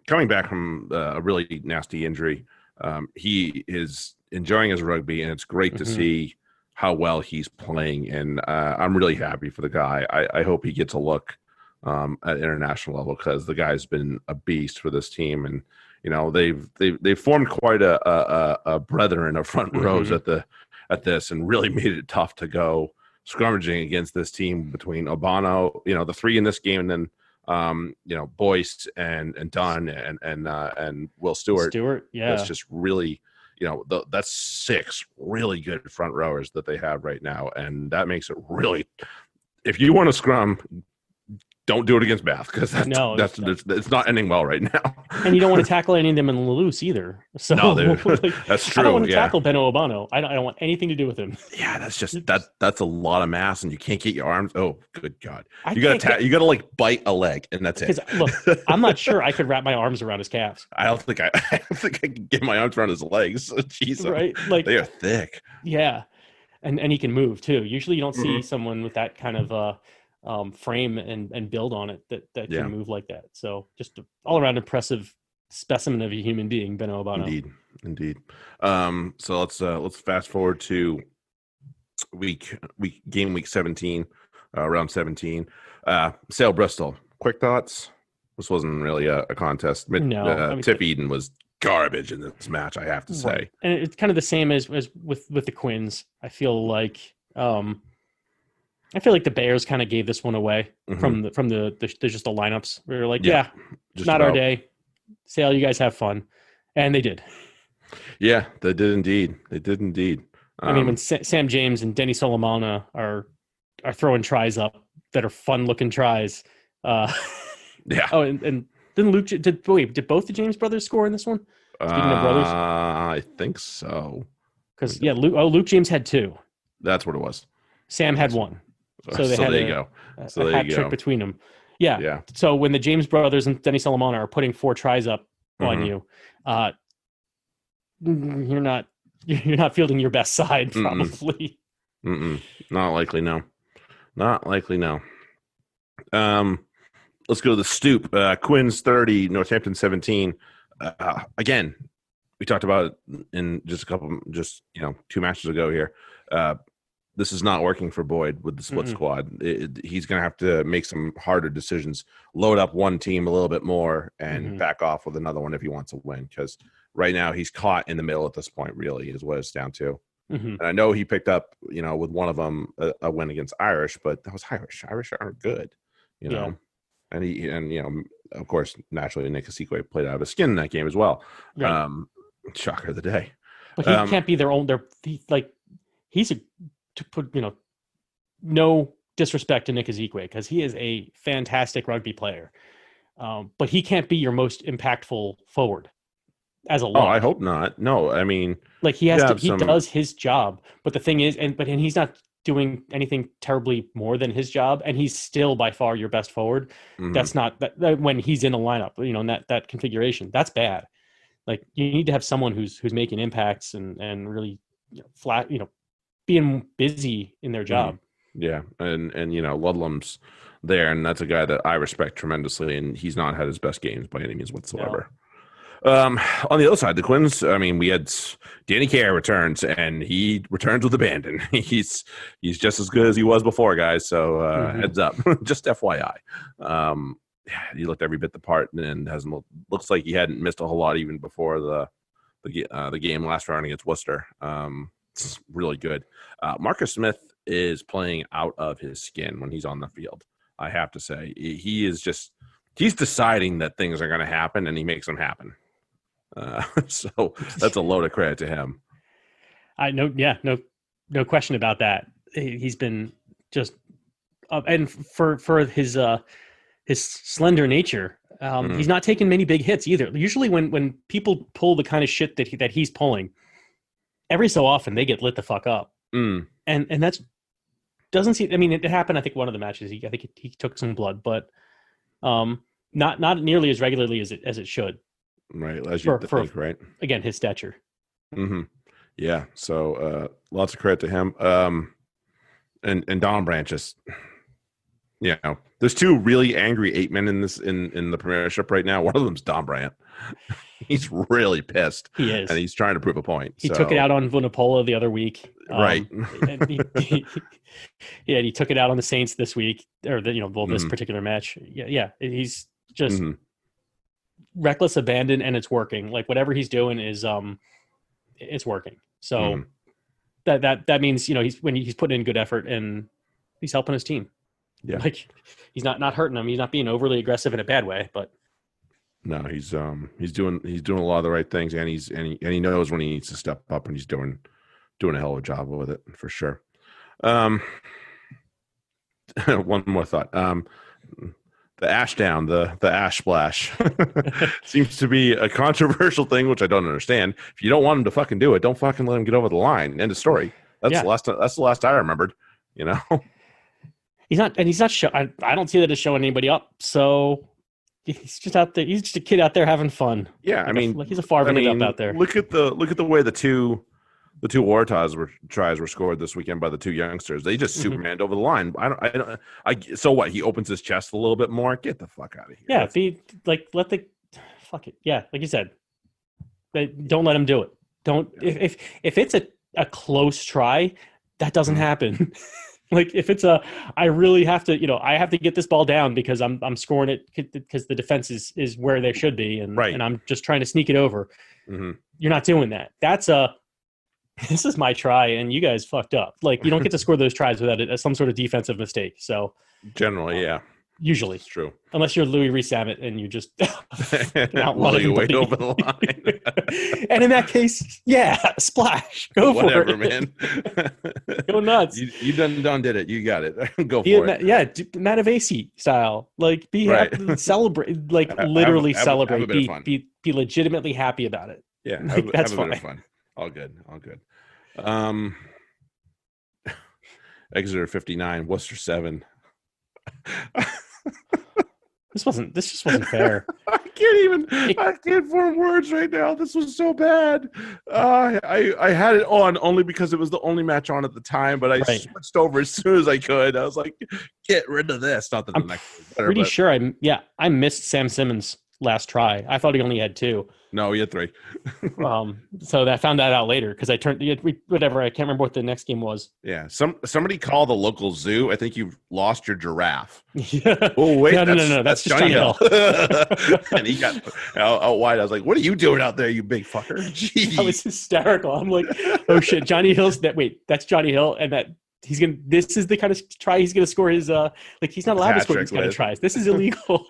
coming back from a really nasty injury. He is enjoying his rugby, and it's great to see how well he's playing. And I'm really happy for the guy. I hope he gets a look at international level, because the guy's been a beast for this team. And they've formed quite a brethren of front rows at this, and really made it tough to go scrummaging against this team between Obano, the three in this game, and then Boyce and Dunn and Will Stewart. Yeah, That's just really, that's six really good front rowers that they have right now, and that makes it really. If you want to scrum, don't do it against Bath, because it's not ending well right now. And you don't want to tackle any of them in the loose either. So No, that's true. I don't want to tackle Beno Obano. I don't want anything to do with him. Yeah, that's just that's a lot of mass, and you can't get your arms. Oh, good God! You gotta like bite a leg, and that's it. Look, I'm not sure I could wrap my arms around his calves. I don't think I can get my arms around his legs. Jeez, right? Like, they are thick. Yeah, and he can move too. Usually, you don't see someone with that kind of frame and build on it that can move like that. So just an all around impressive specimen of a human being, Beno Obano. Indeed. So let's fast forward to game week 17, round 17. Sale Bristol. Quick thoughts. This wasn't really a contest. Tip Eden was garbage in this match, I have to say. Right. And it's kind of the same as with the Quins. I feel like the Bears kind of gave this one away from the just the lineups. We were like, not our day. Sale, you guys have fun, and they did. Yeah, they did indeed. I mean, when Sam James and Denny Solomona are throwing tries up that are fun looking tries. Yeah. Oh, and then Luke did both the James brothers score in this one? Speaking of brothers, I think so. Because Luke James had 2. That's what it was. Sam had 1. So they had there you go. So a hat trick between them. Yeah. So when the James brothers and Denny Solomona are putting 4 tries up on you, you're not fielding your best side, probably. Not likely, no. Let's go to the Stoop. Quins 30, Northampton 17. Again, we talked about it in just 2 matches ago here. This is not working for Boyd with the split squad. He's going to have to make some harder decisions, load up one team a little bit more, and back off with another one if he wants to win. Because right now he's caught in the middle at this point, really, is what it's down to. And I know he picked up, with one of them a win against Irish, but that was Irish. Irish aren't good, know. And of course, naturally, Nick Asikwe played out of his skin in that game as well. Right. Shocker of the day. But he can't be their own. He's to put no disrespect to Nick Asikwe, because he is a fantastic rugby player, but he can't be your most impactful forward as a lock. Oh, I hope not. No, I mean, like he does his job, but the thing is, and he's not doing anything terribly more than his job, and he's still by far your best forward. That's not that when he's in the lineup, in that configuration, that's bad. Like, you need to have someone who's making impacts and really flat, being busy in their job. Yeah. And Ludlam's there, and that's a guy that I respect tremendously, and he's not had his best games by any means whatsoever. On the other side, the Quins, I mean, we had Danny Care returns, and he returns with abandon. He's just as good as he was before, guys. So heads up, just FYI. Yeah, he looked every bit the part, and looks like he hadn't missed a whole lot even before the game last round against Worcester. It's really good. Marcus Smith is playing out of his skin when he's on the field. I have to say, he's deciding that things are going to happen, and he makes them happen. So that's a load of credit to him. No question about that. He's been just, and for his slender nature, he's not taken many big hits either. Usually, when people pull the kind of shit that he's pulling, every so often they get lit the fuck up, and that's doesn't seem. I mean, it happened. I think one of the matches, I think he took some blood, but not nearly as regularly as it should. Right, as you think, right? Again, his stature. Mm-hmm. Yeah, so lots of credit to him. And Don Branch just, there's two really angry 8 men in the Premiership right now. One of them's Don Brandt. He's really pissed. He is, and he's trying to prove a point. He took it out on Vunipola the other week, right? And he took it out on the Saints this week, or this particular match. Yeah, he's just reckless abandon, and it's working. Like whatever he's doing is it's working. So that means he's putting in good effort and he's helping his team. Yeah, like he's not hurting them. He's not being overly aggressive in a bad way, but no, he's doing a lot of the right things, and he knows when he needs to step up, and he's doing a hell of a job with it for sure. One more thought. The ash down, the ash splash seems to be a controversial thing, which I don't understand. If you don't want him to fucking do it, don't fucking let him get over the line. End of story. That's the last I remembered. He's not I don't see that as showing anybody up. So he's just out there. He's just a kid out there having fun. Yeah, he's a Farvan out there. Look at the way the two war tries were scored this weekend by the two youngsters. They just Supermaned over the line. So what? He opens his chest a little bit more. Get the fuck out of here. Yeah, fuck it. Yeah, like you said, don't let him do it. Don't if it's a close try, that doesn't happen. Like if it's I really have to, I have to get this ball down because I'm scoring it because the defense is where they should be, and I'm just trying to sneak it over. You're not doing that. That's this is my try, and you guys fucked up. Like you don't get to score those tries without some sort of defensive mistake. So generally, yeah, usually it's true. Unless you're Louis Rees-Zammit and you just outrun your way over the line. And in that case, splash. Go for it, man. Go nuts. You done did it. You got it. Go for it. Yeah, Matavesi style. Like be happy, celebrate. Like literally celebrate. Be legitimately happy about it. Yeah, that's fine. Fun. All good. Exeter 59, Worcester 7. This just wasn't fair. I can't form words right now. This was so bad. I had it on only because it was the only match on at the time, but I switched over as soon as I could. I was like, get rid of this. Not that the next was better, pretty sure I missed Sam Simmons' last try. I thought he only had 2. No, he had 3. So I found that out later because I turned whatever. I can't remember what the next game was. Yeah, somebody called the local zoo. I think you've lost your giraffe. Yeah. Oh wait, no. That's just Johnny Hill. And he got out wide. I was like, "What are you doing out there, you big fucker?" Jeez. That was hysterical. I'm like, "Oh shit, Johnny Hill's that." Wait, that's Johnny Hill, and that he's gonna. This is the kind of try he's gonna score his. He's not allowed to score these kind of tries. This is illegal.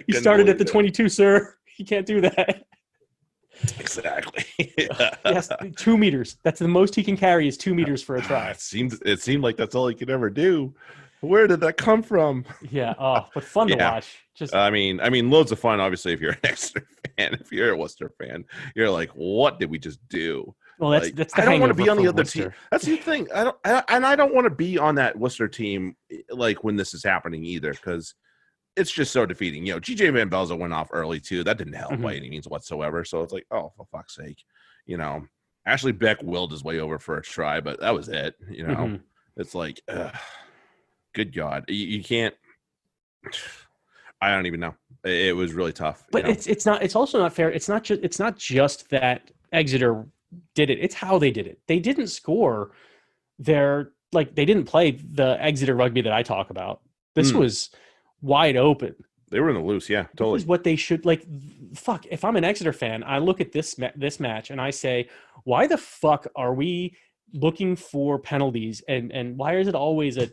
You started at the 22, sir. You can't do that. Exactly. Yes, 2 meters. That's the most he can carry is 2 meters for a try. It seemed like that's all he could ever do. Where did that come from? Yeah. Oh, but fun to watch. Just I mean, loads of fun. Obviously, if you're an Exeter fan, if you're a Worcester fan, you're like, what did we just do? Well, that's the I don't want to be on the other Worcester team. That's the thing. I don't want to be on that Worcester team like when this is happening either, because it's just so defeating. GJ Van Belza went off early too. That didn't help by any means whatsoever. So it's like, oh, for fuck's sake. Ashley Beck willed his way over for a try, but that was it. It's like, good God. You can't. I don't even know. It was really tough. But it's also not fair. It's not just that Exeter did it. It's how they did it. They didn't score they didn't play the Exeter rugby that I talk about. This was wide open. They were in the loose, yeah, totally. This is what they should fuck. If I'm an Exeter fan, I look at this match and I say, why the fuck are we looking for penalties and why is it always a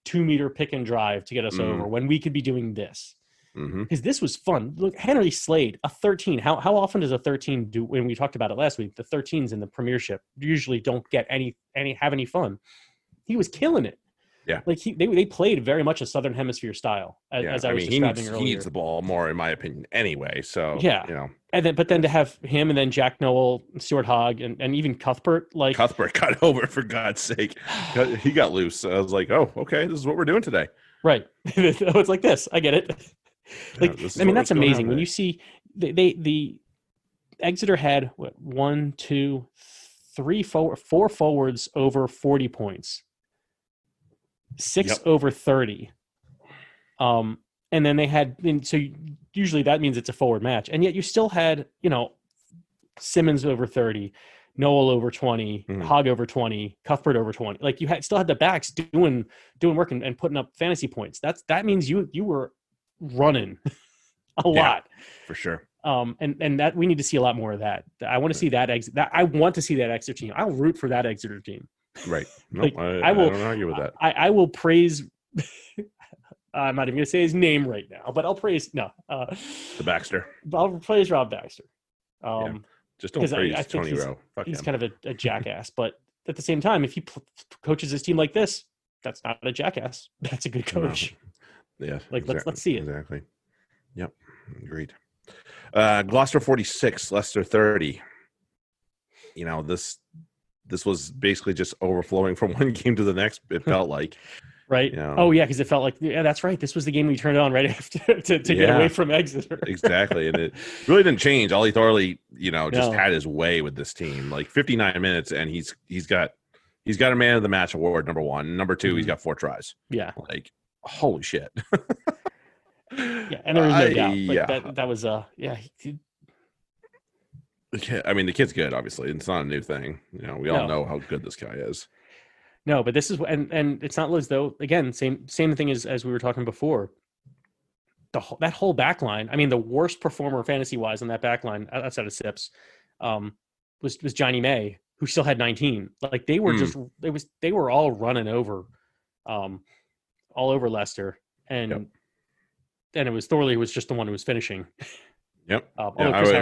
2-meter pick and drive to get us over when we could be doing this? Because this was fun. Look, Henry Slade, a 13. How often does a 13 do? When we talked about it last week, the 13s in the Premiership usually don't get have any fun. He was killing it. Yeah, like they played very much a Southern Hemisphere style, as I was describing earlier. He needs the ball more, in my opinion, anyway. So yeah, and then to have him and then Jack Noel, Stuart Hogg, and even Cuthbert, Cuthbert got over, for God's sake. He got loose. I was like, oh, okay, this is what we're doing today. Right. It's like this. I get it. That's amazing when you see the Exeter had four forwards over 40 points, 6 over 30, and then they had, so usually that means it's a forward match, and yet you still had Simmons over 30, Noel over 20, Hogg over 20, Cuthbert over 20. Like you still had the backs doing work and putting up fantasy points. That means you were running a lot, for sure. And that we need to see a lot more of that. I want to see that I want to see that Exeter team. I'll root for that Exeter team. Right. Nope, I don't argue with that. I will praise. I'm not even going to say his name right now, but I'll praise the Baxter. I'll praise Rob Baxter. Just don't praise Tony Rowe. He's kind of a jackass, but at the same time, if he coaches his team like this, that's not a jackass. That's a good coach. No. Yeah. Let's see it. Exactly. Yep. Agreed. Gloucester 46, Leicester 30. This was basically just overflowing from one game to the next. It felt like, right? Oh yeah, because it felt like, that's right. This was the game we turned on right after to get away from Exeter. Exactly, and it really didn't change. Ollie Thorley, just had his way with this team. Like 59 minutes, and he's got a man of the match award, number 1. Number 2, he's got 4 tries. Yeah, like holy shit. Yeah, and there was no doubt. That was I mean, the kid's good. Obviously, it's not a new thing. We all know how good this guy is. No, but this is and it's not as though, again, same thing as we were talking before. That whole back line. I mean, the worst performer fantasy wise on that back line outside of Sips was Johnny May, who still had 19. Like they were they were all running over, all over Leicester, and it was Thorley who was just the one who was finishing. Yep.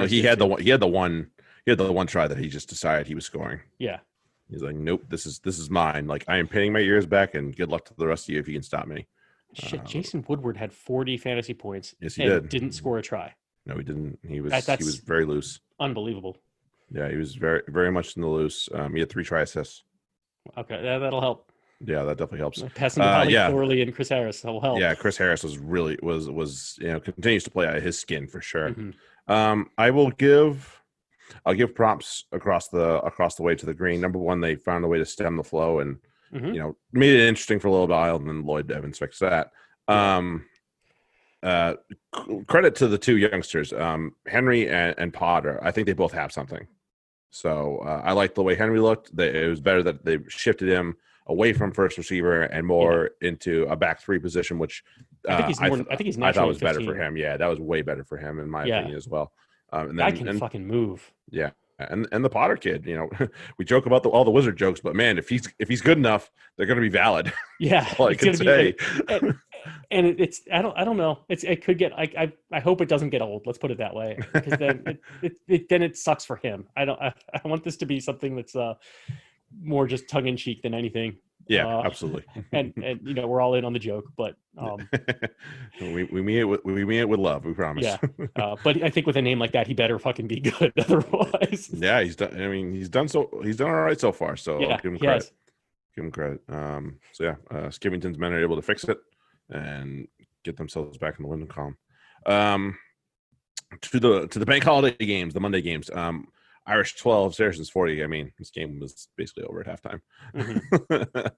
He had the one try that he just decided he was scoring. Yeah. He's like, nope, this is mine. Like, I am pinning my ears back, and good luck to the rest of you if you can stop me. Shit, Jason Woodward had 40 fantasy points. Yes, he did. Didn't score a try. No, he didn't. He was very loose. Unbelievable. Yeah, he was very, very much in the loose. He had 3 try assists. Okay, that'll help. Yeah, that definitely helps. Passing to Thorley and Chris Harris, that will help. Yeah, Chris Harris was continues to play out of his skin for sure. Mm-hmm. I'll give props across the way to the Green. Number 1, they found a way to stem the flow and made it interesting for a little while, and then Lloyd Evans fixed that. Credit to the 2 youngsters, Henry and Potter. I think they both have something. So I like the way Henry looked. It was better that they shifted him away from first receiver and more into a back 3 position, which I think I thought was better for him. Yeah, that was way better for him in my opinion as well. And then, can fucking move. Yeah, and the Potter kid, we joke about all the Wizard jokes, but man, if he's good enough, they're going to be valid. Yeah, all I can say. And it's I don't know. It could get. I hope it doesn't get old. Let's put it that way. Because then it sucks for him. I want this to be something that's more just tongue in cheek than anything. Yeah, absolutely. And we're all in on the joke, but we mean it with love. We promise. Yeah, but I think with a name like that, he better fucking be good. Otherwise, yeah, he's done. I mean, he's done all right so far. So yeah, I'll give him credit. Give him credit. Skivington's men are able to fix it and get themselves back in the winning column. To the bank holiday games, the Monday games. Irish 12, Saracens 40. I mean, this game was basically over at halftime. Mhm.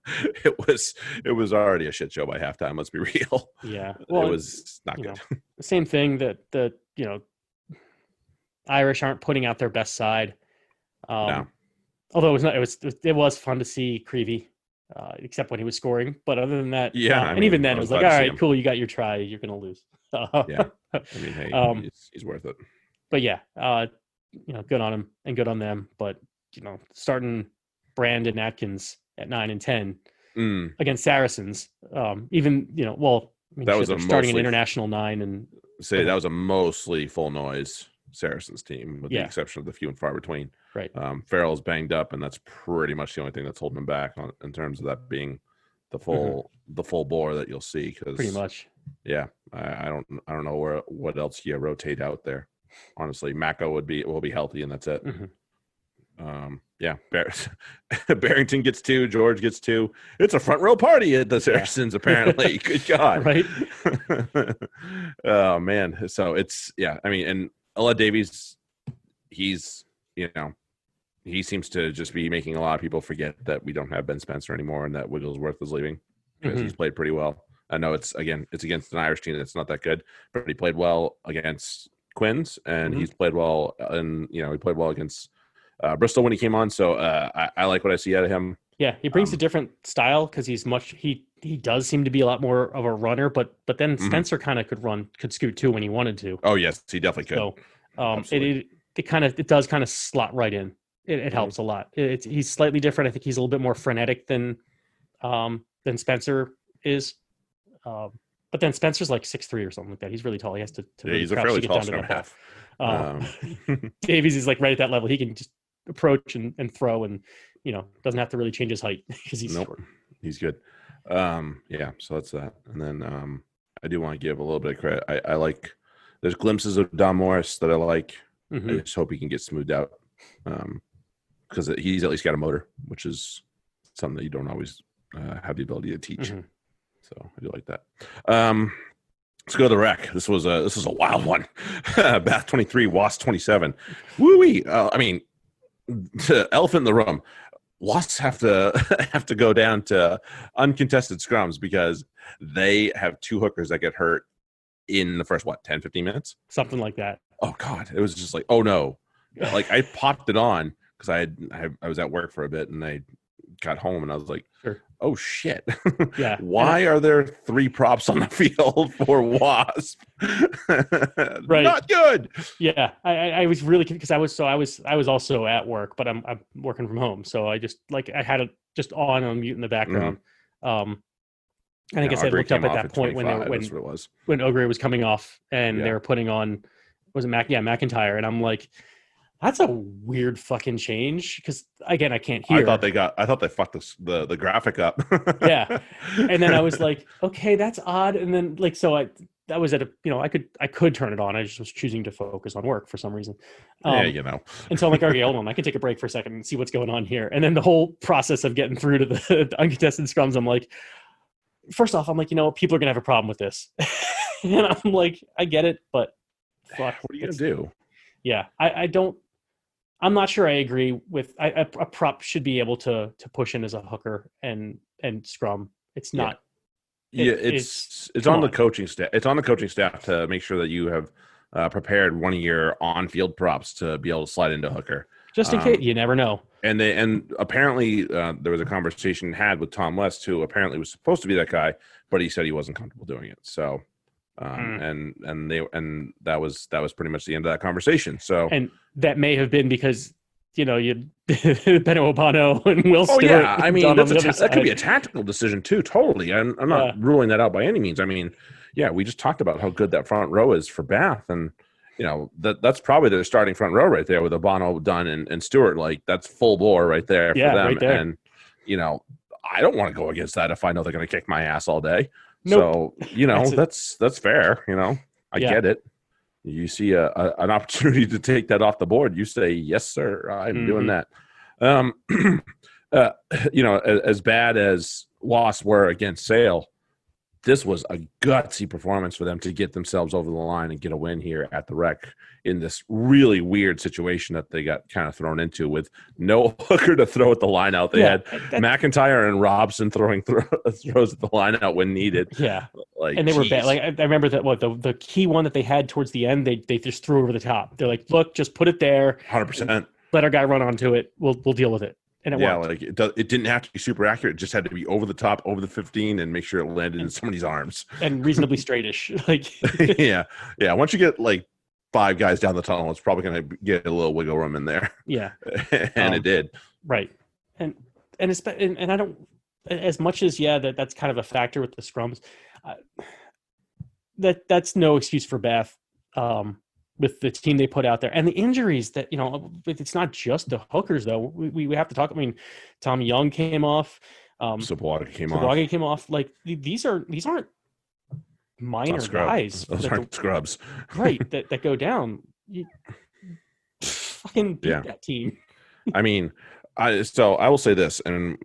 It was already a shit show by halftime. Let's be real. Yeah. It Well, was not good. the same thing that Irish aren't putting out their best side. No. Although it was fun to see Creevy, except when he was scoring. But other than that, Yeah, I and mean, even then, I it was was like, glad all to see right, him. cool, you got your try, you're gonna lose. Yeah. I mean, hey, he's worth it. But yeah, good on him and good on them. But starting Brandon Atkins at 9 and 10 against Saracens, even well, I mean, That shit, was a they're starting an mostly international 9 and say that was a mostly full noise Saracens team, with the Yeah. exception of the few and far between. right. Farrell's banged up, and that's pretty much the only thing that's holding him back in terms of that being the full bore that you'll see. Because Pretty much. yeah, I don't know what else you rotate out there. Honestly, Mako will be healthy, and that's it. Yeah, Barrington gets 2, George gets 2. It's a front row party at the Saracens, apparently. Good God. Right. Oh man. So it's I mean, and Ella Davies, he's he seems to just be making a lot of people forget that we don't have Ben Spencer anymore and that Wigglesworth is leaving, because he's played pretty well. I know it's against an Irish team that's not that good, but he played well against Quins, and he's played well, and he played well against Bristol when he came on. So I like what I see out of him. Yeah, he brings a different style because he does seem to be a lot more of a runner, but then Spencer kind of could scoot too when he wanted to. Oh yes, he definitely could. So it does kind of slot right in. It helps a lot. He's slightly different. I think he's a little bit more frenetic than Spencer is. But then Spencer's like 6'3" or something like that. He's really tall. He has to really he's a crouch fairly to get tall down to scrum the half. ball. Davies is like right at that level. He can just approach and throw, and doesn't have to really change his height because he's short. He's good. Yeah, so that's that. And then I do want to give a little bit of credit. I like, there's glimpses of Don Morris that I like. I just hope he can get smoothed out, because he's at least got a motor, which is something that you don't always have the ability to teach. So I do like that. Let's go to the rec. This was a wild one. Bath 23, Wasp 27. Woo-wee. I mean, elephant in the room. Wasps have to go down to uncontested scrums because they have 2 hookers that get hurt in the first 10, 15 minutes, something like that. Oh God, it was just like, oh no. Like I popped it on because I was at work for a bit, and I got home and I was like, oh shit. Yeah. Why are there 3 props on the field for Wasp? Right. Not good. Yeah. I was really, because I was also at work, but I'm working from home. So I just I had it just on mute in the background. And I guess I looked up at that point when Ogre was coming off and they were putting on, was it McIntyre? And I'm like, that's a weird fucking change, because again, I can't hear. I thought they fucked the graphic up. Yeah. And then I was like, okay, that's odd. And then that was at a, I could turn it on. I just was choosing to focus on work for some reason. And so I'm like, okay, hold on, I can take a break for a second and see what's going on here. And then the whole process of getting through to the uncontested scrums, I'm like, first off, I'm like, people are gonna have a problem with this. And I'm like, I get it, but fuck, what are you gonna do? Yeah, I'm not sure I agree with a prop should be able to push in as a hooker and scrum. It's not. It's on the coaching staff. It's on the coaching staff to make sure that you have prepared one of your on-field props to be able to slide into hooker. Just in case, you never know. And apparently there was a conversation had with Tom West, who apparently was supposed to be that guy, but he said he wasn't comfortable doing it. So, and that was pretty much the end of that conversation. So, and that may have been because you Beno Obano and Will Stewart. Oh yeah, I mean that could be a tactical decision too. Totally, I'm not ruling that out by any means. I mean, yeah, we just talked about how good that front row is for Bath, and that's probably their starting front row right there with Obano, Dunn, and Stewart. Like that's full bore right there for them. Right there. And I don't want to go against that if I know they're going to kick my ass all day. Nope. So that's fair. I get it. You see an opportunity to take that off the board, you say, yes, sir, I'm doing that. As bad as Wasps were against Sale, this was a gutsy performance for them to get themselves over the line and get a win here at the Rec in this really weird situation that they got kind of thrown into with no hooker to throw at the line out. They had McIntyre and Robson throwing throws at the line out when needed. Yeah. Like, and they were bad. Like I remember that the key one that they had towards the end, they just threw over the top. They're like, look, just put it there. 100%. Let our guy run onto it. We'll deal with it. And it worked. Like it didn't have to be super accurate. It just had to be over the top, over the 15, and make sure it landed in somebody's arms. And reasonably straightish. Like yeah. Once you get like 5 guys down the tunnel, it's probably going to get a little wiggle room in there. Yeah. And it did. Right. And I don't, as much as that's kind of a factor with the scrums. That's no excuse for Bath. With the team they put out there and the injuries that, it's not just the hookers though. We have to talk. I mean, Tom Young came off. Sapwaga came off. Like these aren't minor guys. Those aren't scrubs. Right. That go down. You fucking beat that team. I mean, I will say this, and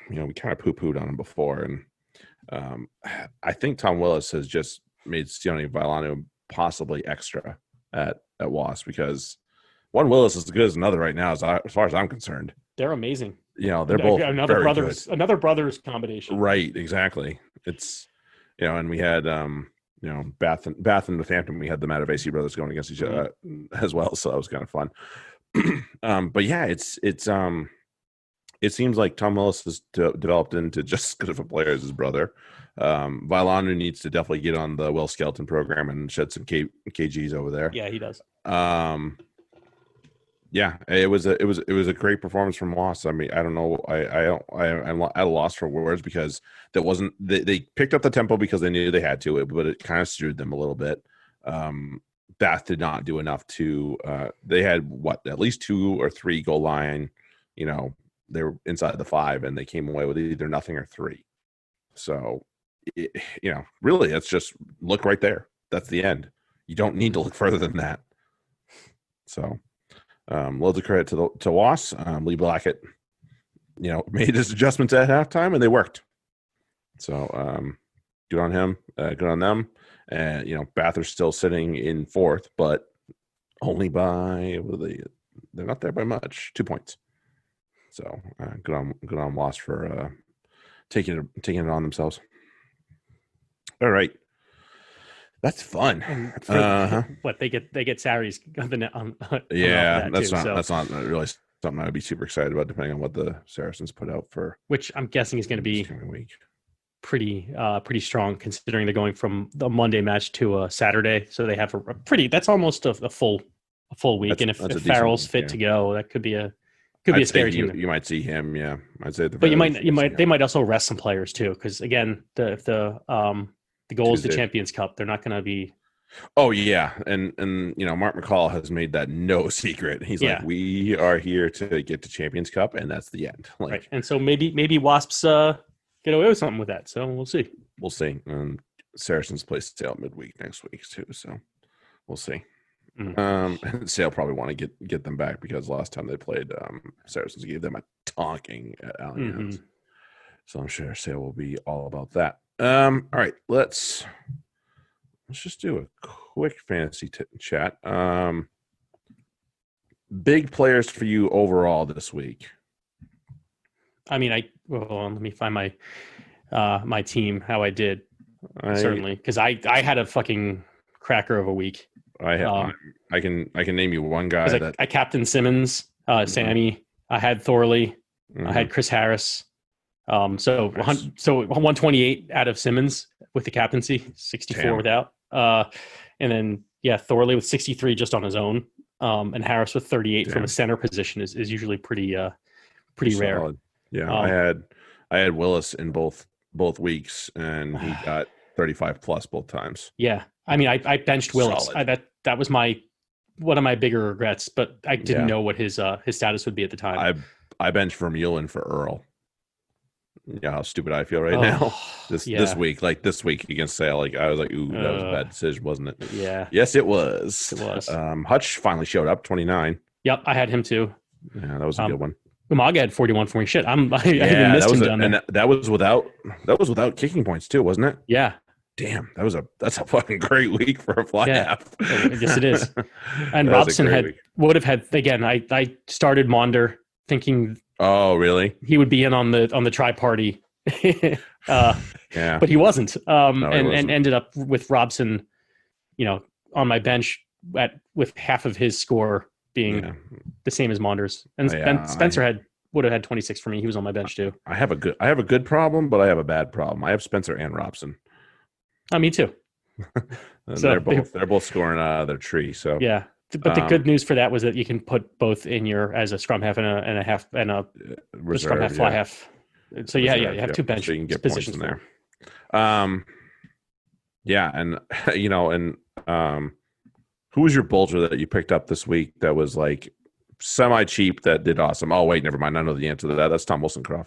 we kind of poo-pooed on him before, and I think Tom Willis has just made Sione Vailanu possibly extra at Wasp, because one Willis is as good as another right now, as far as I'm concerned. They're amazing. They're both another brothers combination. Right, exactly. It's and we had Bath and Northampton. We had the Matavesi brothers going against each other as well, so that was kind of fun. But yeah, it seems like Tom Willis has developed into just as good of a player as his brother. Vailanu needs to definitely get on the Will Skelton program and shed some kgs over there. Yeah, he does. Yeah, it was a great performance from Wasp. I mean, I don't know, I'm at a loss for words, because that wasn't they picked up the tempo because they knew they had to, but it kind of screwed them a little bit. Bath did not do enough to. They had at least 2 or 3 goal line. They were inside the 5, and they came away with either nothing or 3. So, really, it's just look right there. That's the end. You don't need to look further than that. So, loads of credit to Wasp. Lee Blackett, made his adjustments at halftime, and they worked. So, good on him. Good on them. And Bath are still sitting in 4th, but only by they're not there by much, 2 points. So good on Wasp for taking it on themselves. All right, that's fun. What they get salaries on yeah, that's not really something I'd be super excited about, depending on what the Saracens put out for. Which I'm guessing is going to be week. Pretty strong, considering they're going from the Monday match to a Saturday, so they have a pretty. That's almost a full week, and if Farrell's fit to go, that could be a scary team. You might see him, yeah. I'd say, but they might also rest some players too, because again, the goal is the Champions Cup. They're not going to be. Oh yeah, and Mark McCall has made that no secret. He's like, we are here to get to Champions Cup, and that's the end. Right, and so maybe Wasps get away with something with that. So we'll see. We'll see. And Saracens play Sale midweek next week too, so we'll see. Sale probably want to get them back, because last time they played, Saracens gave them a tonking at Allianz. So I'm sure Sale will be all about that. All right, let's just do a quick fantasy chat. Big players for you overall this week. I mean, let me find my team, how I did. Certainly, because I had a fucking cracker of a week. I can name you one guy that I captained Simmons, Sammy. I had Thorley. I had Chris Harris. So 128 out of Simmons with the captaincy, 64 without. And then Thorley with 63 just on his own. And Harris with 38 from a center position is usually pretty rare. Solid. Yeah, I had Willis in both weeks, and he got 35 plus both times. Yeah, I mean, I benched Willis. That was one of my bigger regrets, but I didn't know what his status would be at the time. I benched Vermeulen for Earl. Yeah, how stupid I feel right now. This week against Sale, I was like, ooh, that was a bad decision, wasn't it? Yeah. Yes, it was. It was. Hutch finally showed up, 29. Yep, I had him too. Yeah, that was a good one. Umaga had 41 for me. Shit, I even missed him down there. And that was without kicking points too, wasn't it? Yeah. Damn, that's a fucking great week for a fly Yeah. half. Yes, it is. And That was a Robson great week. would have had again. I started Maunder thinking Oh, really? he would be in on the tri party, Yeah. but he wasn't. No, he And wasn't. ended up with Robson, on my bench with half of his score being Yeah. the same as Maunders. And Yeah. Spencer would have had 26 for me. He was on my bench too. I have a good problem, but I have a bad problem. I have Spencer and Robson. Me too. And So they're both scoring their tree. So yeah. But the good news for that was that you can put both in your as a scrum half and a half and a reserve, scrum half, fly half. So you have two bench so you can get positions points in there. Yeah, and who was your bulger that you picked up this week that was like semi cheap that did awesome? Oh wait, never mind. I know the answer to that. That's Tom Wilsoncroft.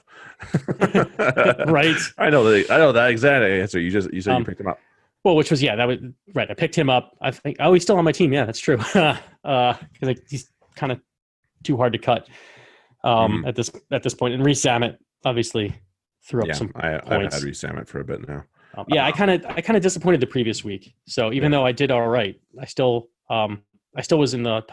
Right. I know that exact answer. You said you picked him up. Well, which was that was right. I picked him up. I think he's still on my team. Yeah, that's true. Because he's kind of too hard to cut at this point. And Reece Zammit obviously threw up some I've points. had Reece Zammit for a bit now. I kind of disappointed the previous week. So even though I did all right, I still was in the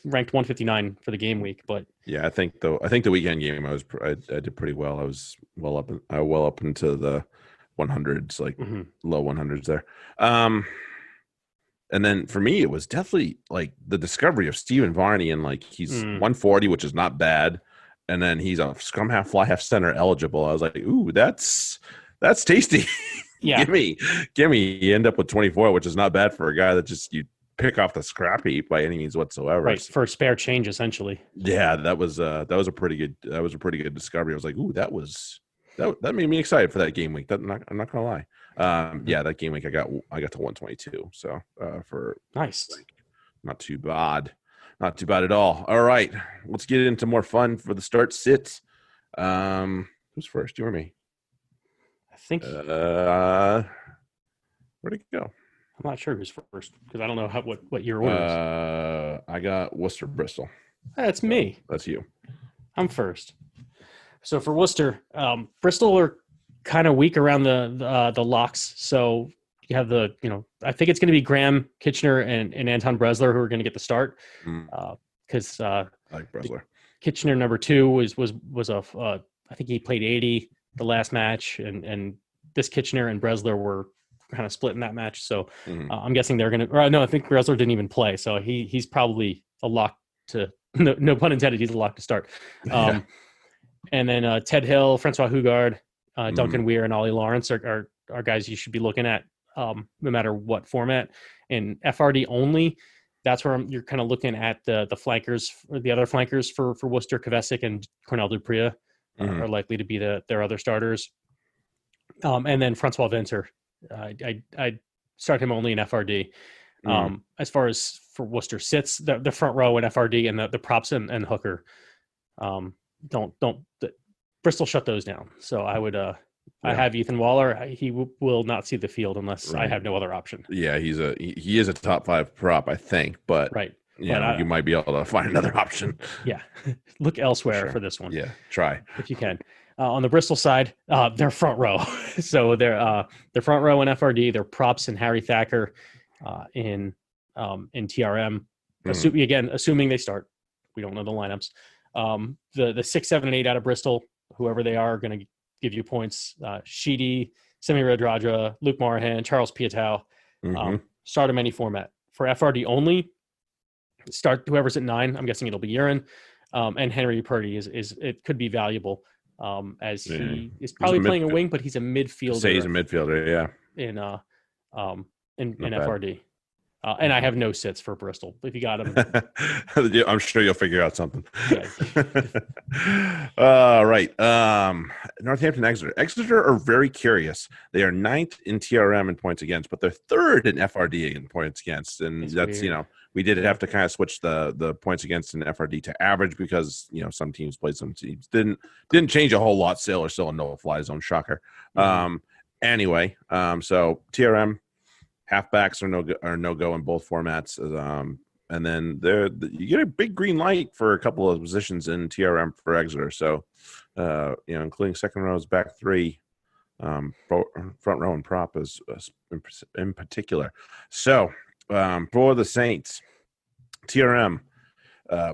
ranked 159 for the game week. But yeah, I think the weekend game I did pretty well. I was well up into the 100s, like low 100s there. And then for me, it was definitely like the discovery of Stephen Varney, and like he's 140, which is not bad. And then he's a scrum half, fly half center eligible. I was like, ooh, that's tasty. Yeah. Give me. You end up with 24, which is not bad for a guy that just you pick off the scrap heap by any means whatsoever. Right, for a spare change, essentially. Yeah, that was a pretty good discovery. I was like, ooh, that made me excited for that game week. I'm not gonna lie. Yeah, that game week I got to 122. So for nice, like, not too bad at all. All right, let's get into more fun for the start sits. Who's first? You or me? I think. Where'd it go? I'm not sure who's first because I don't know what your order is. I got Worcester Bristol. That's me. That's you. I'm first. So for Worcester, Bristol are kind of weak around the locks. So you have I think it's going to be Graham Kitchener and Anton Bresler who are going to get the start because I like Bresler. Kitchener number 2 was I think he played 80 the last match, and this Kitchener and Bresler were kind of split in that match. So I'm guessing they're going to. Or no, I think Bresler didn't even play, so he's probably a lock to. No pun intended. He's a lock to start. And then Ted Hill, Francois Hugard, Duncan Weir, and Ollie Lawrence are guys you should be looking at no matter what format. And FRD only, that's where you're kind of looking at the flankers, or the other flankers for Worcester. Kvesic and Cornel Dupria are likely to be their other starters. And then Francois Venter, I start him only in FRD. As far as for Worcester sits, the front row in FRD and the props and hooker. Bristol shut those down. So I would I have Ethan Waller. He will not see the field unless I have no other option. Yeah, he is a top 5 prop, I think, but you might be able to find another option. Yeah, look elsewhere for this one. Yeah, try if you can. On the Bristol side, they're front row. So they're front row in FRD. They're props and Harry Thacker in TRM. Assuming they start. We don't know the lineups. The 6, 7, and 8 out of Bristol, whoever they are going to give you points. Sheedy, Semi Radradra, Luke Morahan, Charles Piatow. Start them any format. For FRD only, start whoever's at 9. I'm guessing it'll be Urine. And Henry Purdy is it could be valuable as he is probably playing a wing, but he's a midfielder. Say he's a midfielder, yeah. In FRD. And I have no sits for Bristol. If you got him, I'm sure you'll figure out something. Yeah. Right. Northampton, Exeter are very curious. They are 9th in TRM in points against, but they're 3rd in FRD in points against, and that's weird. We did have to kind of switch the points against in FRD to average because some teams played, some teams didn't change a whole lot. Still are still a no-fly zone. Shocker. Anyway, so TRM. Halfbacks are no go in both formats, and then you get a big green light for a couple of positions in TRM for Exeter. So, including second rows, back 3, front row and prop in particular. So for the Saints, TRM.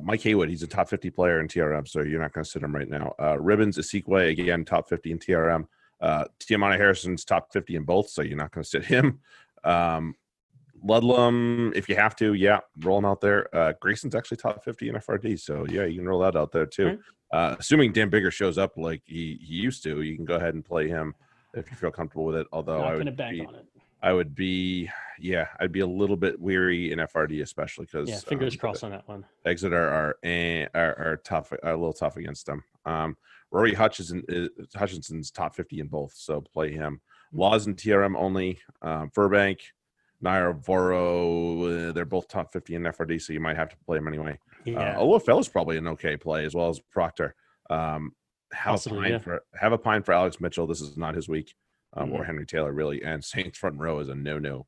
Mike Haywood, he's a top 50 player in TRM, so you're not going to sit him right now. Ribbons, Esekwe, again, top 50 in TRM. Tiamana Harrison's top 50 in both, so you're not going to sit him. Ludlam, if you have to, roll him out there. Grayson's actually top 50 in FRD, so you can roll that out there too. Right. Assuming Dan Bigger shows up like he used to, you can go ahead and play him if you feel comfortable with it. Although I would bank on it. I'd be a little bit weary in FRD, especially because fingers crossed on that one. Exeter are tough, a little tough against them. Rory Hutchinson's top 50 in both, so play him. Laws and TRM only. Furbank, Naira Voro, they're both top 50 in FRD, so you might have to play them anyway. Yeah. Olafell's probably an okay play, as well as Proctor. Have a pine for Alex Mitchell. This is not his week. Or Henry Taylor, really. And Saints front row is a no-no.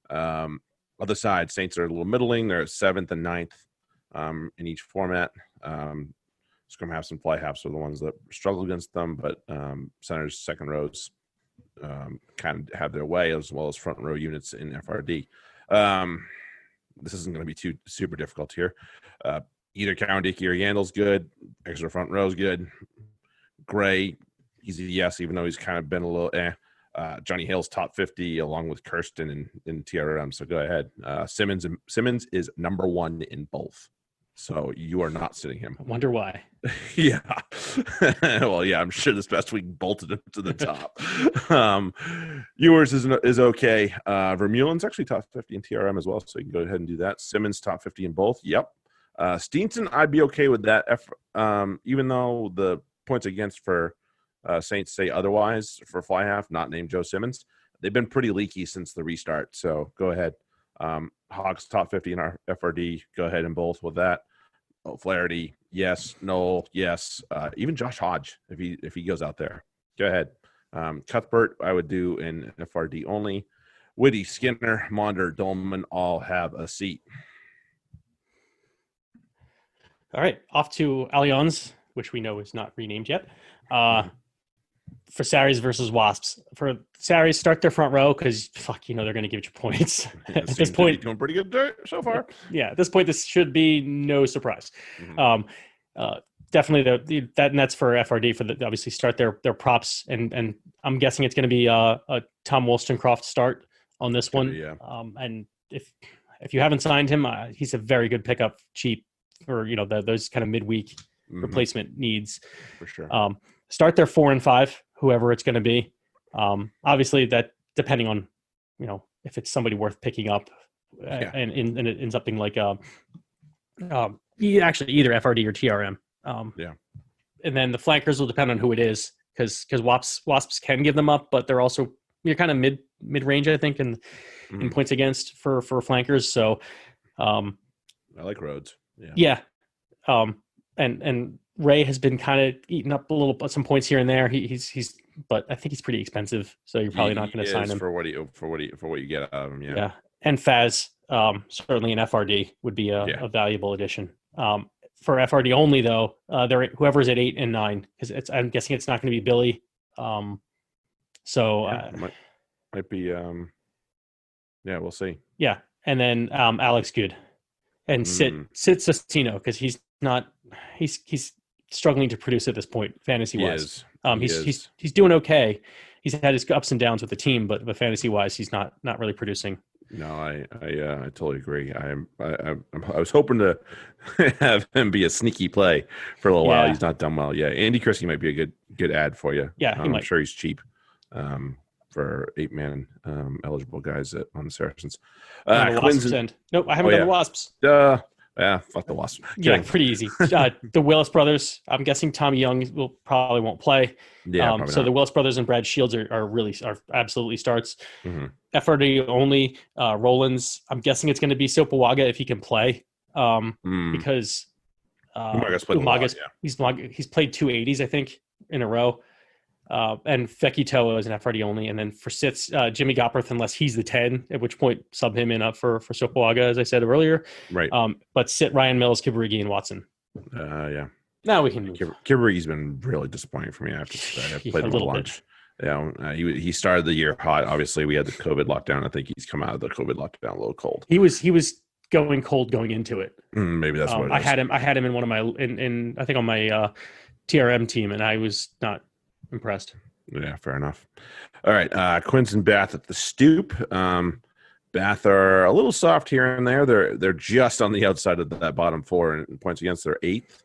Other side, Saints are a little middling. They're 7th and 9th in each format. Scrum halves and fly halves are the ones that struggle against them, but centers, second rows kind of have their way, as well as front row units in FRD. This isn't going to be too super difficult here. Either Cowan-Dickey or Yandel's good. Extra front row is good. Gray, easy yes, even though he's kind of been a little Johnny Hale's top 50 along with Kirsten in TRM. So go ahead. Simmons is number 1 in both. So you are not sitting him. I wonder why. Yeah. Well, yeah, I'm sure this past week bolted him to the top. Ewers is okay. Vermeulen's actually top 50 in TRM as well. So you can go ahead and do that. Simmons top 50 in both. Yep. Steenson, I'd be okay with that. Even though the points against for Saints say otherwise for fly half, not named Joe Simmons. They've been pretty leaky since the restart, so go ahead. Hogs top 50 in our FRD, go ahead and both with that. Flaherty, yes. Noel, yes. Even Josh Hodge, if he goes out there, go ahead. Cuthbert, I would do in FRD only. Whitty, Skinner, Monder, Dolman all have a seat. All right, off to Allianz, which we know is not renamed yet. For Saris versus Wasps. For Saris, start their front row because they're going to give you points. At this point, doing pretty good so far. Yeah, at this point, this should be no surprise. Definitely and that's for FRD. For obviously start their props, and I'm guessing it's going to be a Tom Wollstonecroft start on this one. Yeah. And if you haven't signed him, he's a very good pickup, cheap for those kind of midweek replacement needs. For sure. Start their 4 and 5, whoever it's going to be. Obviously, that depending on if it's somebody worth picking up, and it ends up being like actually either FRD or TRM. And then the flankers will depend on who it is, because Wasps can give them up, but they're also kind of mid range, I think, in points against for flankers. So I like Rhodes. Yeah. And Ray has been kind of eating up some points here and there. But I think he's pretty expensive, so you're probably not going to sign him for what you get out of him. Yeah. And Faz, certainly an FRD would be a valuable addition. For FRD only though, whoever's at 8 and 9, because I'm guessing it's not going to be Billy. Might be. We'll see. Yeah, and then Alex Good, and sit Sestino, because he's struggling to produce at this point, fantasy wise. He's doing okay. He's had his ups and downs with the team, but fantasy wise, he's not really producing. No, I totally agree. I was hoping to have him be a sneaky play for a little while. He's not done well. Yeah, Andy Christie might be a good ad for you. Yeah, I'm sure he's cheap for 8-man eligible guys on the Saracens. Wasps end. Nope, I haven't done the Wasps. Fuck the Wasps. Yeah, pretty easy. The Willis brothers. I'm guessing Tommy Young won't play. Yeah, so the Willis brothers and Brad Shields are absolutely starts. FRD only. Rollins. I'm guessing it's going to be Sopawaga if he can play. Because Umagas, he's played 280s, I think, in a row. And Fekitoa is an FRD only. And then for Sits, Jimmy Gopperth, unless he's the 10, at which point sub him in up for Sopawaga, as I said earlier. Right. But sit Ryan Mills, Kibarigi, and Watson. Yeah. Now we can move. Kibarigi's been really disappointing for me. I have to say. I played him a bunch. He started the year hot. Obviously, we had the COVID lockdown. I think he's come out of the COVID lockdown a little cold. He was going cold going into it. Maybe that's what it is. I had him in one of my in I think on my TRM team, and I was not impressed. Yeah, fair enough. All right, Quins and Bath at the Stoop. Bath are a little soft here and there. They're just on the outside of that bottom four in points against. They're eighth,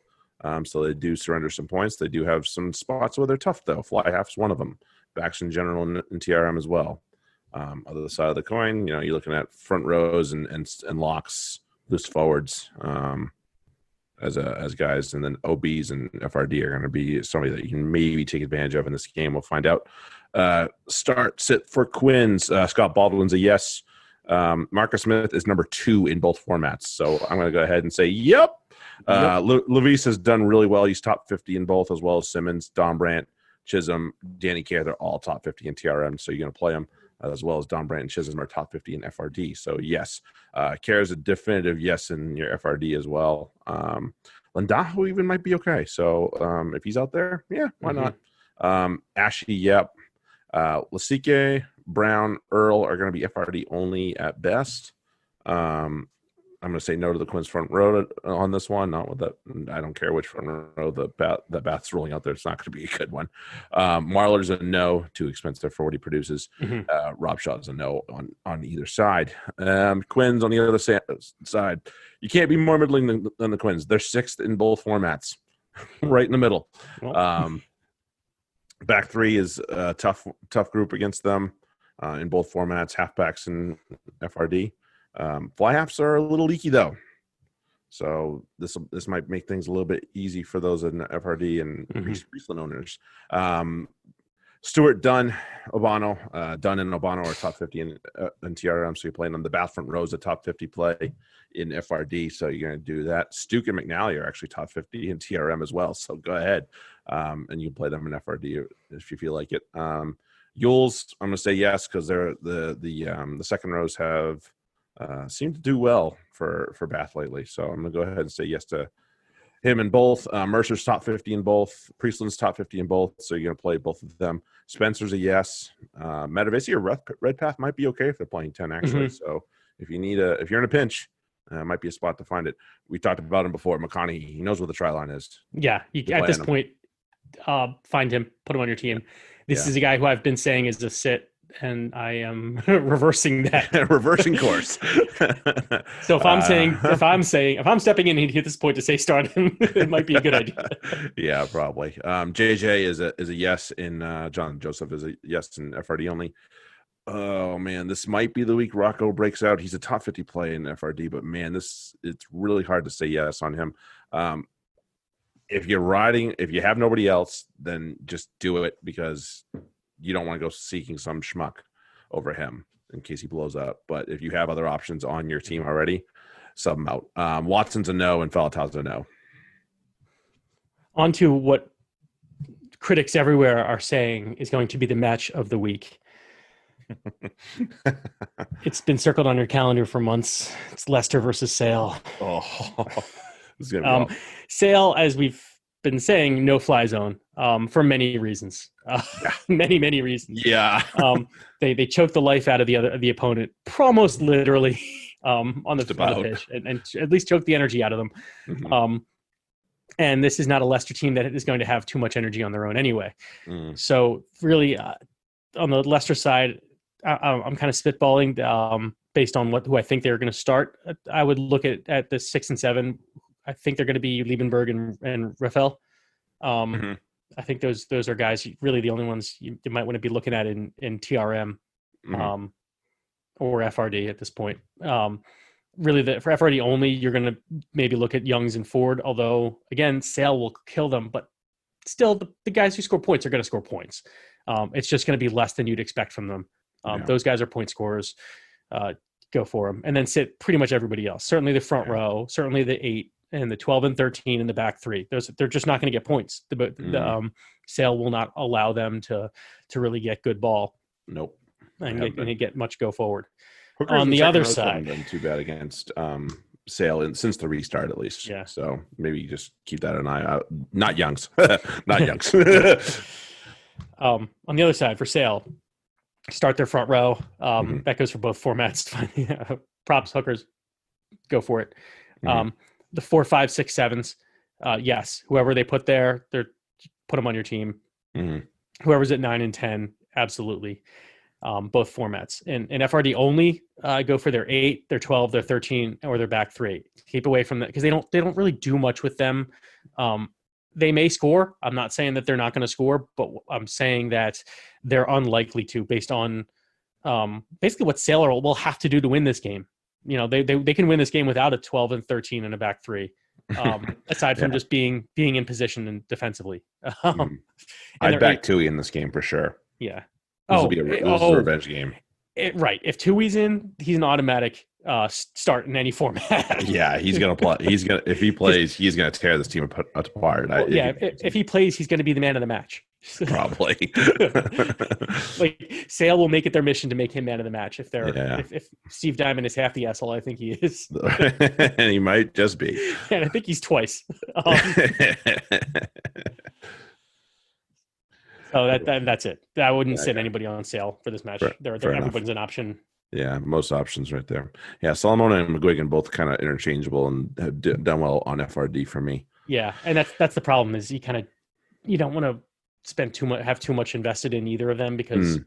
so they do surrender some points. They do have some spots where they're tough, though. Fly half's one of them. Backs in general and TRM as well. Other side of the coin, you're looking at front rows and locks, loose forwards as guys, and then OBs and FRD are going to be somebody that you can maybe take advantage of in this game. We'll find out. Start sit for Quins. Scott Baldwin's a yes. Marcus Smith is number 2 in both formats, so I'm going to go ahead and say yep. Levis has done really well. He's top 50 in both, as well as Simmons, Don Brandt, Chisholm, Danny Kerr. They're all top 50 in TRM, so you're going to play them, as well as Don Brandt and Chisholm are top 50 in FRD. So, yes. Kerr is a definitive yes in your FRD as well. Landaho even might be okay. So, if he's out there, yeah, why not? Ashley, yep. Lasike, Brown, Earl are going to be FRD only at best. I'm going to say no to the Quins front row on this one. Not with that. I don't care which front row the Bath's rolling out there. It's not going to be a good one. Marler's a no, too expensive for what he produces. Rob Shaw's a no on either side. Quins on the other side. You can't be more middling than the Quins. They're 6th in both formats, right in the middle. Back three is a tough group against them in both formats, halfbacks and FRD. Fly halves are a little leaky though, so this might make things a little bit easy for those in FRD and Priestland owners. Stewart, Dunn, Obano. Dunn and Obano are top 50 in TRM, so you're playing on the Bath front rows, a top 50 play in FRD, so you're going to do that. Stuke and McNally are actually top 50 in TRM as well, so go ahead and you can play them in FRD if you feel like it. Yules, I'm going to say yes because they're the second rows have seemed to do well for Bath lately, so I'm going to go ahead and say yes to him in both. Mercer's top 50 in both. Priestland's top 50 in both, so you're going to play both of them. Spencer's a yes. Metavasi or Redpath might be okay if they're playing 10, actually. So if you're in a pinch, might be a spot to find it. We talked about him before. McConaughey, he knows what the try line is. Yeah, at this point, find him, put him on your team. This is a guy who I've been saying is a sit, and I am reversing that. Reversing course. So if I'm stepping in at this point to say start him, it might be a good idea. Yeah, probably. JJ is a yes in John Joseph is a yes in FRD only. Oh man, this might be the week Rocco breaks out. He's a top 50 play in FRD, but man, it's really hard to say yes on him. If you have nobody else, then just do it because you don't want to go seeking some schmuck over him in case he blows up. But if you have other options on your team already, sub him out. Watson's a no and Falatau's a no. On to what critics everywhere are saying is going to be the match of the week. It's been circled on your calendar for months. It's Leicester versus Sale. This is gonna be Sale, as we've been saying, no fly zone for many reasons. Many reasons. Yeah. They choked the life out of the opponent, almost literally on the pitch, and at least choked the energy out of them. And this is not a Leicester team that is going to have too much energy on their own anyway. So really, on the Leicester side, I'm kind of spitballing based on who I think they're going to start. I would look at the 6 and 7. I think they're going to be Liebenberg and Rafael. I think those are guys, really the only ones you might want to be looking at in TRM or FRD at this point. Really, for FRD only, you're going to maybe look at Youngs and Ford, although, again, Sale will kill them. But still, the guys who score points are going to score points. It's just going to be less than you'd expect from them. Those guys are point scorers. Go for them. And then sit pretty much everybody else. Certainly the front row, certainly the 8 and the 12 and 13 in the back 3. They're just not going to get points. The Sale will not allow them to really get good ball. Nope. And get much go forward. Hookers on the other side, been too bad against Sale since the restart at least. Yeah. So maybe you just keep that an eye out. Not Youngs. Not Youngs. On the other side, for Sale, start their front row. Mhm. That goes for both formats. Props, hookers, go for it. Mhm. The 4, 5, 6, 7s. Yes, whoever they put there, they're put them on your team. Mhm. Whoever's at 9 and 10, absolutely. Both formats. And FRD only go for their 8, their 12, their 13, or their back 3. Keep away from that because they don't really do much with them. They may score. I'm not saying that they're not going to score, but I'm saying that they're unlikely to based on basically what Sailor will have to do to win this game. You know, they can win this game without a 12 and 13 and a back 3. Aside from Yeah. just being in position and defensively. Mhm. And I'd they're back 8. Tui in this game for sure. Yeah. This is a revenge game. Right. If Tui's in, he's an automatic start in any format. Yeah, he's gonna play. If he plays, he's gonna tear this team apart. Well, yeah, if he plays, he's going to be the man of the match. Probably. Like Sale will make it their mission to make him man of the match if they're Yeah. if Steve Diamond is half the asshole. I think he is, And he might just be. and I think he's twice. So that's it. I wouldn't sit anybody on Sale for this match. Fair Everybody's an option. Yeah, most options right there. Yeah, Solomon and McGuigan both kind of interchangeable and have done well on FRD for me. Yeah, and that's the problem is you don't want to have too much invested in either of them because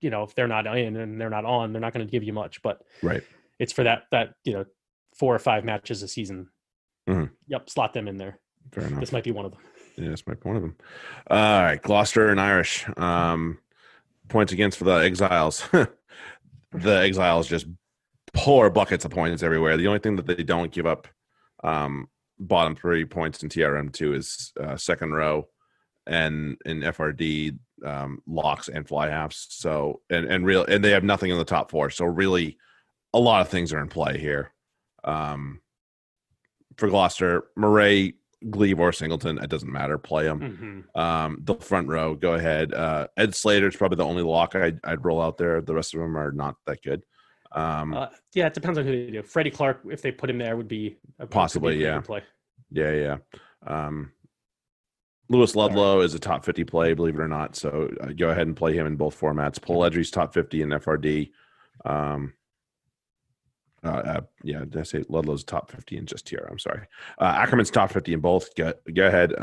you know if they're not in and they're not on, they're not going to give you much. But Right, it's for that 4 or 5 matches a season. Mm-hmm. Yep, slot them in there. Fair enough. This might be one of them. Yeah, this might be one of them. All right, Gloucester and Irish. Points against for the Exiles. The Exiles just pour buckets of points everywhere. The only thing that they don't give up bottom 3 points in TRM2 is second row and in FRD locks and fly halves. So and they have nothing in the top 4. So really a lot of things are in play here. For Gloucester, Murray, Glebe, or Singleton, it doesn't matter. Play them. Mm-hmm. The front row, go ahead. Ed Slater's probably the only lock I'd roll out there. The rest of them are not that good. Yeah, it depends on who they do. Freddie Clark, if they put him there, would be possibly, be a yeah. play. Yeah. Lewis Ludlow is a top 50 play, believe it or not. So go ahead and play him in both formats. Poledri's top 50 in FRD. Did I say Ludlow's top 50 in just TR? I'm sorry. Ackerman's top 50 in both. Go ahead.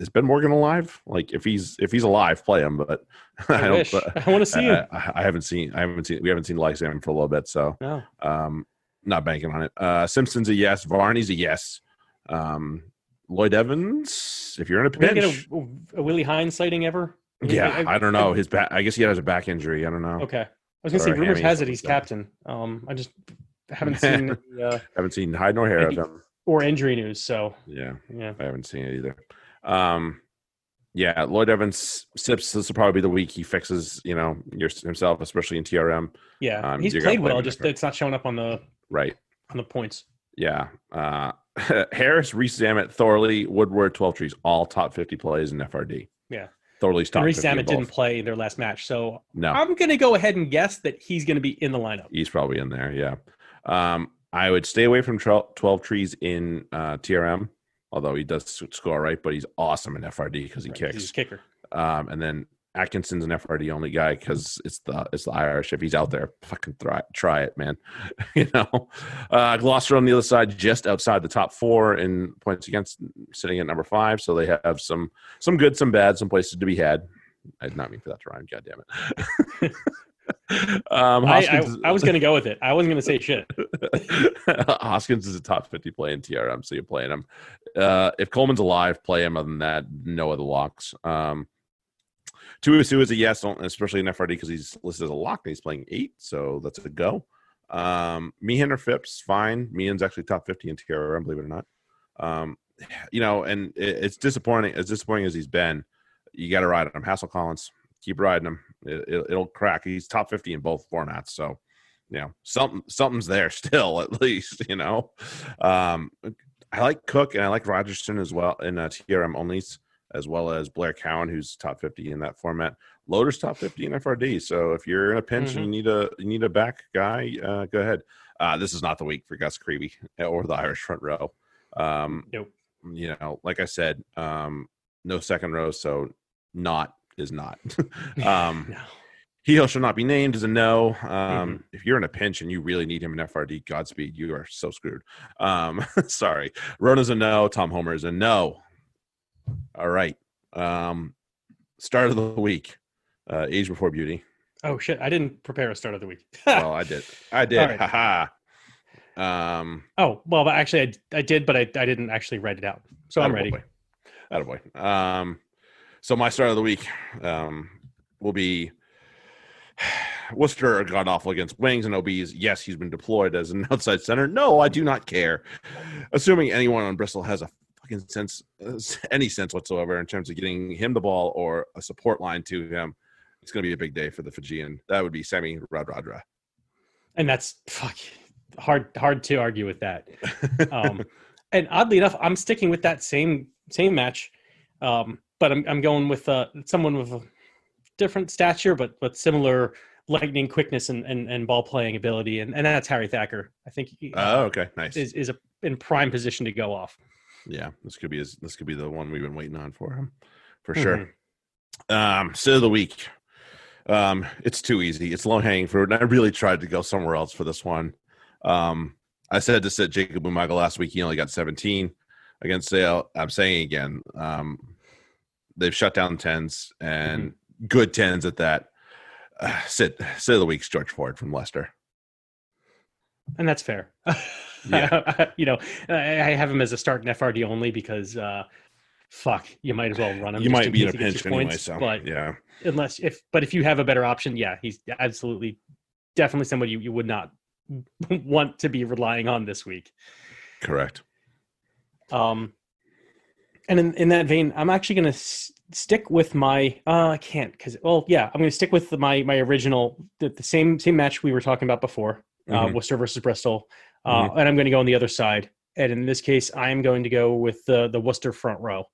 Is Ben Morgan alive? Like if he's alive, play him. But I wish. I want to see him. We haven't seen Lysander for a little bit, so no. Not banking on it. Simpson's a yes. Varney's a yes. Lloyd Evans, if you're in a pinch, get a Willie Hines sighting ever? Yeah, I don't know his back. I guess he has a back injury. I don't know. Okay, I was gonna say rumors has it he's captain. I just haven't seen haven't seen hide nor hair of him or injury news. So yeah, I haven't seen it either. Lloyd Evans, Sips. This will probably be the week he fixes himself, especially in TRM. Yeah, he's played well. Just it's not showing up on the points. Yeah. Harris, Reese Zammit, Thorley, Woodward, 12 Trees, all top 50 plays in FRD. Yeah. Thorley's top 50. Reese Zammit didn't play their last match, so no. I'm going to go ahead and guess that he's going to be in the lineup. He's probably in there, yeah. I would stay away from 12 Trees in TRM, although he does score right, but he's awesome in FRD because he kicks. He's a kicker. And then Atkinson's an FRD only guy because it's the Irish. If he's out there, fucking try it, man. Gloucester on the other side, just outside the top 4 in points against, sitting at number 5. So they have some good, some bad, some places to be had. I did not mean for that to rhyme. God damn it. I was going to go with it. I wasn't going to say shit. Hoskins is a top 50 play in TRM, so you're playing him. If Coleman's alive, play him. Other than that, no other locks. Tuisu is a yes, especially in FRD because he's listed as a lock and he's playing 8, so that's a go. Meehan or Phipps, fine. Meehan's actually top 50 in TRM, believe it or not. And it's disappointing. As disappointing as he's been, you got to ride him. Hassel Collins, keep riding him. It'll crack. He's top 50 in both formats, so something's there still at least. I like Cook and I like Rogerson as well in TRM onlys, as well as Blair Cowan, who's top 50 in that format. Loader's top 50 in FRD. So if you're in a pinch and you need a back guy, go ahead. This is not the week for Gus Creevy or the Irish front row. Nope. Like I said, no second row, so not is not. um, No. He shall not be named is a no. Mhm. If you're in a pinch and you really need him in FRD, Godspeed. You are so screwed. Sorry. Rona's a no. Tom Homer is a no. All right. Start of the week. Age Before Beauty. Oh shit! I didn't prepare a start of the week. Well, I did. All right. Haha. Oh well, but actually, I did, but I didn't actually write it out. So I'm ready. Attaboy. So my start of the week will be Worcester god awful against Wings and OBs. Yes, he's been deployed as an outside center. No, I do not care. Assuming anyone on Bristol has a fucking any sense whatsoever in terms of getting him the ball or a support line to him, it's going to be a big day for the Fijian. That would be Semi Radradra. And that's hard to argue with that. And oddly enough, I'm sticking with that same match, but I'm going with someone with a different stature, but similar lightning quickness and ball playing ability, and that's Harry Thacker. I think. Okay, nice. Is in prime position to go off. Yeah, this could be the one we've been waiting on for him, for sure. Sit of the week. It's too easy. It's low hanging fruit, and I really tried to go somewhere else for this one. I said to sit Jacob Umaga last week. He only got 17 against Sale. I'm saying again, they've shut down 10s and good 10s at that. Sit of the week's George Ford from Leicester. And that's fair. Yeah. I have him as a start in FRD only because you might as well run him. You might be in a pinch anyway, so but yeah. If you have a better option, yeah, he's absolutely definitely somebody you would not want to be relying on this week. Correct. And in that vein, I'm actually going to stick with my I can't because I'm going to stick with my original the same match we were talking about before, Worcester versus Bristol, and I'm going to go on the other side. And in this case, I am going to go with the Worcester front row.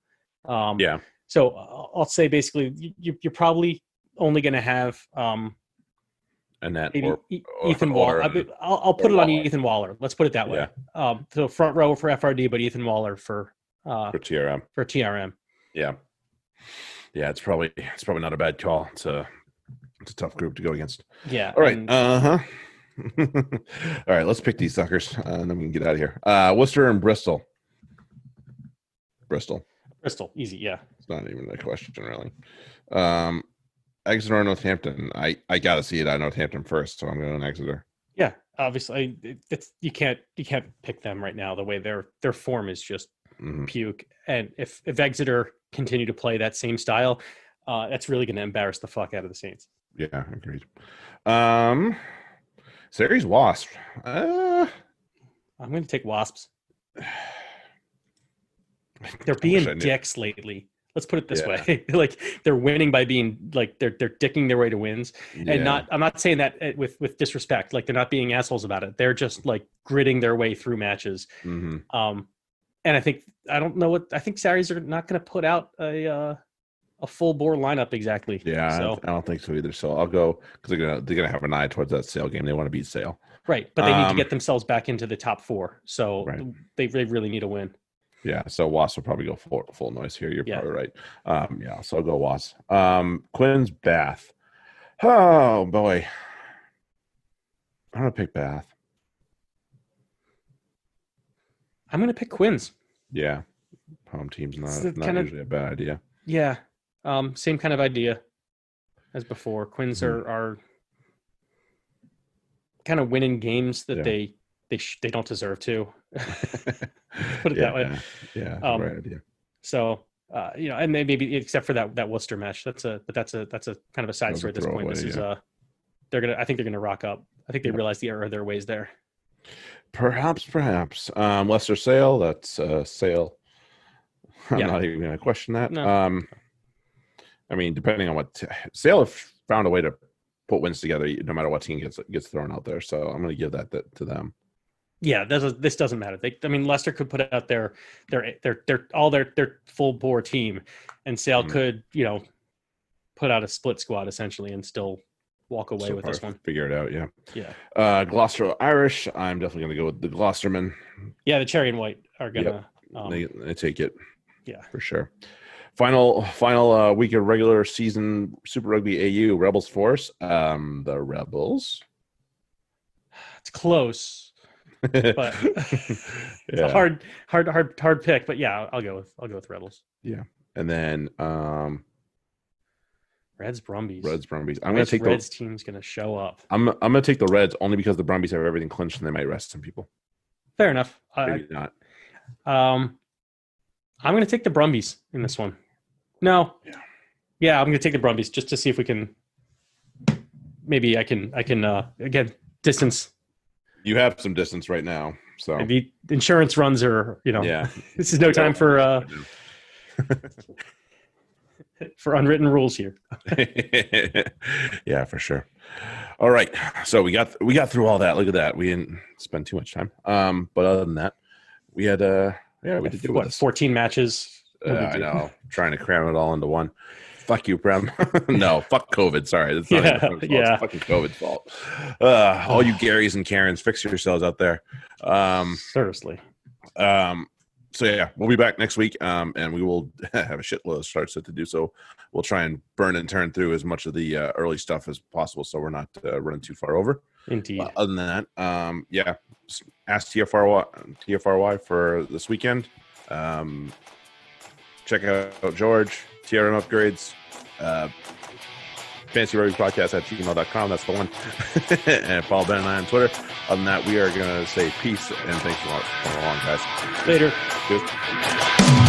So I'll say basically you're probably only going to have Annette Ethan Waller. I'll put it on Ethan Waller. Let's put it that way. So front row for FRD, but Ethan Waller for TRM. For TRM. Yeah. It's probably not a bad call. It's a tough group to go against. Yeah. All right. All right. Let's pick these suckers, and then we can get out of here. Worcester and Bristol. Bristol. Easy. Yeah. It's not even a question, really. Exeter or Northampton. I got to see it at Northampton first, so I'm going Exeter. Yeah. Obviously, you can't pick them right now. The way their form is just puke. And if Exeter continue to play that same style, that's really going to embarrass the fuck out of the Saints. Yeah, agreed. Series Wasp. I'm going to take Wasps. They're being dicks lately. Let's put it this way. Like they're winning by being like they're dicking their way to wins. Yeah. And I'm not saying that with disrespect. Like they're not being assholes about it. They're just like gritting their way through matches. And I think Saris are not going to put out a full bore lineup exactly. Yeah, so. I don't think so either. So I'll go because they're gonna have an eye towards that Sale game. They want to beat Sale, right? But they need to get themselves back into the top 4. So they really need a win. Yeah. So Wasp will probably go full noise here. You're probably right. So I'll go Wasp. Quinn's Bath. Oh boy, I'm gonna pick Bath. I'm going to pick Quins. Yeah. Home team's not usually a bad idea. Yeah. Same kind of idea as before. Quins are kind of winning games that they don't deserve to. Put it that way. Yeah. Right idea. So, and then maybe except for that Worcester match, that's a kind of a side story at this point. This is I think they're going to rock up. I think they realize the error of their ways there. Perhaps. Leicester Sale. That's Sale. I'm not even going to question that. No. I mean, depending on what Sale have found a way to put wins together, no matter what team gets thrown out there. So I'm going to give that to them. Yeah, this doesn't matter. Leicester could put out their full bore team, and Sale could put out a split squad essentially and still walk away with this one. Figure it out, yeah. Gloucester Irish. I'm definitely going to go with the Gloucestermen. Yeah, the cherry and white are gonna. They take it. Yeah, for sure. Final week of regular season Super Rugby AU Rebels Force. The Rebels. It's close, but it's a hard pick. But yeah, I'll go with Rebels. Yeah, and then Reds Brumbies. I'm gonna take Reds team's gonna show up. I'm gonna take the Reds only because the Brumbies have everything clinched and they might rest some people. Fair enough. Maybe not. I'm gonna take the Brumbies in this one. No. Yeah, I'm gonna take the Brumbies just to see if we can. Maybe I can again distance. You have some distance right now, so maybe insurance runs are Yeah, this is no time for for unwritten rules here. Yeah, for sure. All right, so we got through all that. Look at that. We didn't spend too much time. But other than that, we had we did what 14 matches. I know, trying to cram it all into one. Fuck you, Prem. No, fuck COVID. Sorry, that's not even Prem's fault. It's fucking COVID's fault. All you Garys and Karens, fix yourselves out there. Seriously. So yeah, we'll be back next week, and we will have a shitload of starts to do. So we'll try and burn and turn through as much of the early stuff as possible, so we're not running too far over. Indeed. Other than that, yeah, ask TFRY for this weekend. Check out George, TRM Upgrades, Fantasy Rugby Podcast at gmail.com. That's the one. And follow Ben and I on Twitter. Other than that, we are going to say peace and thanks for coming along, guys. Later. Cheers.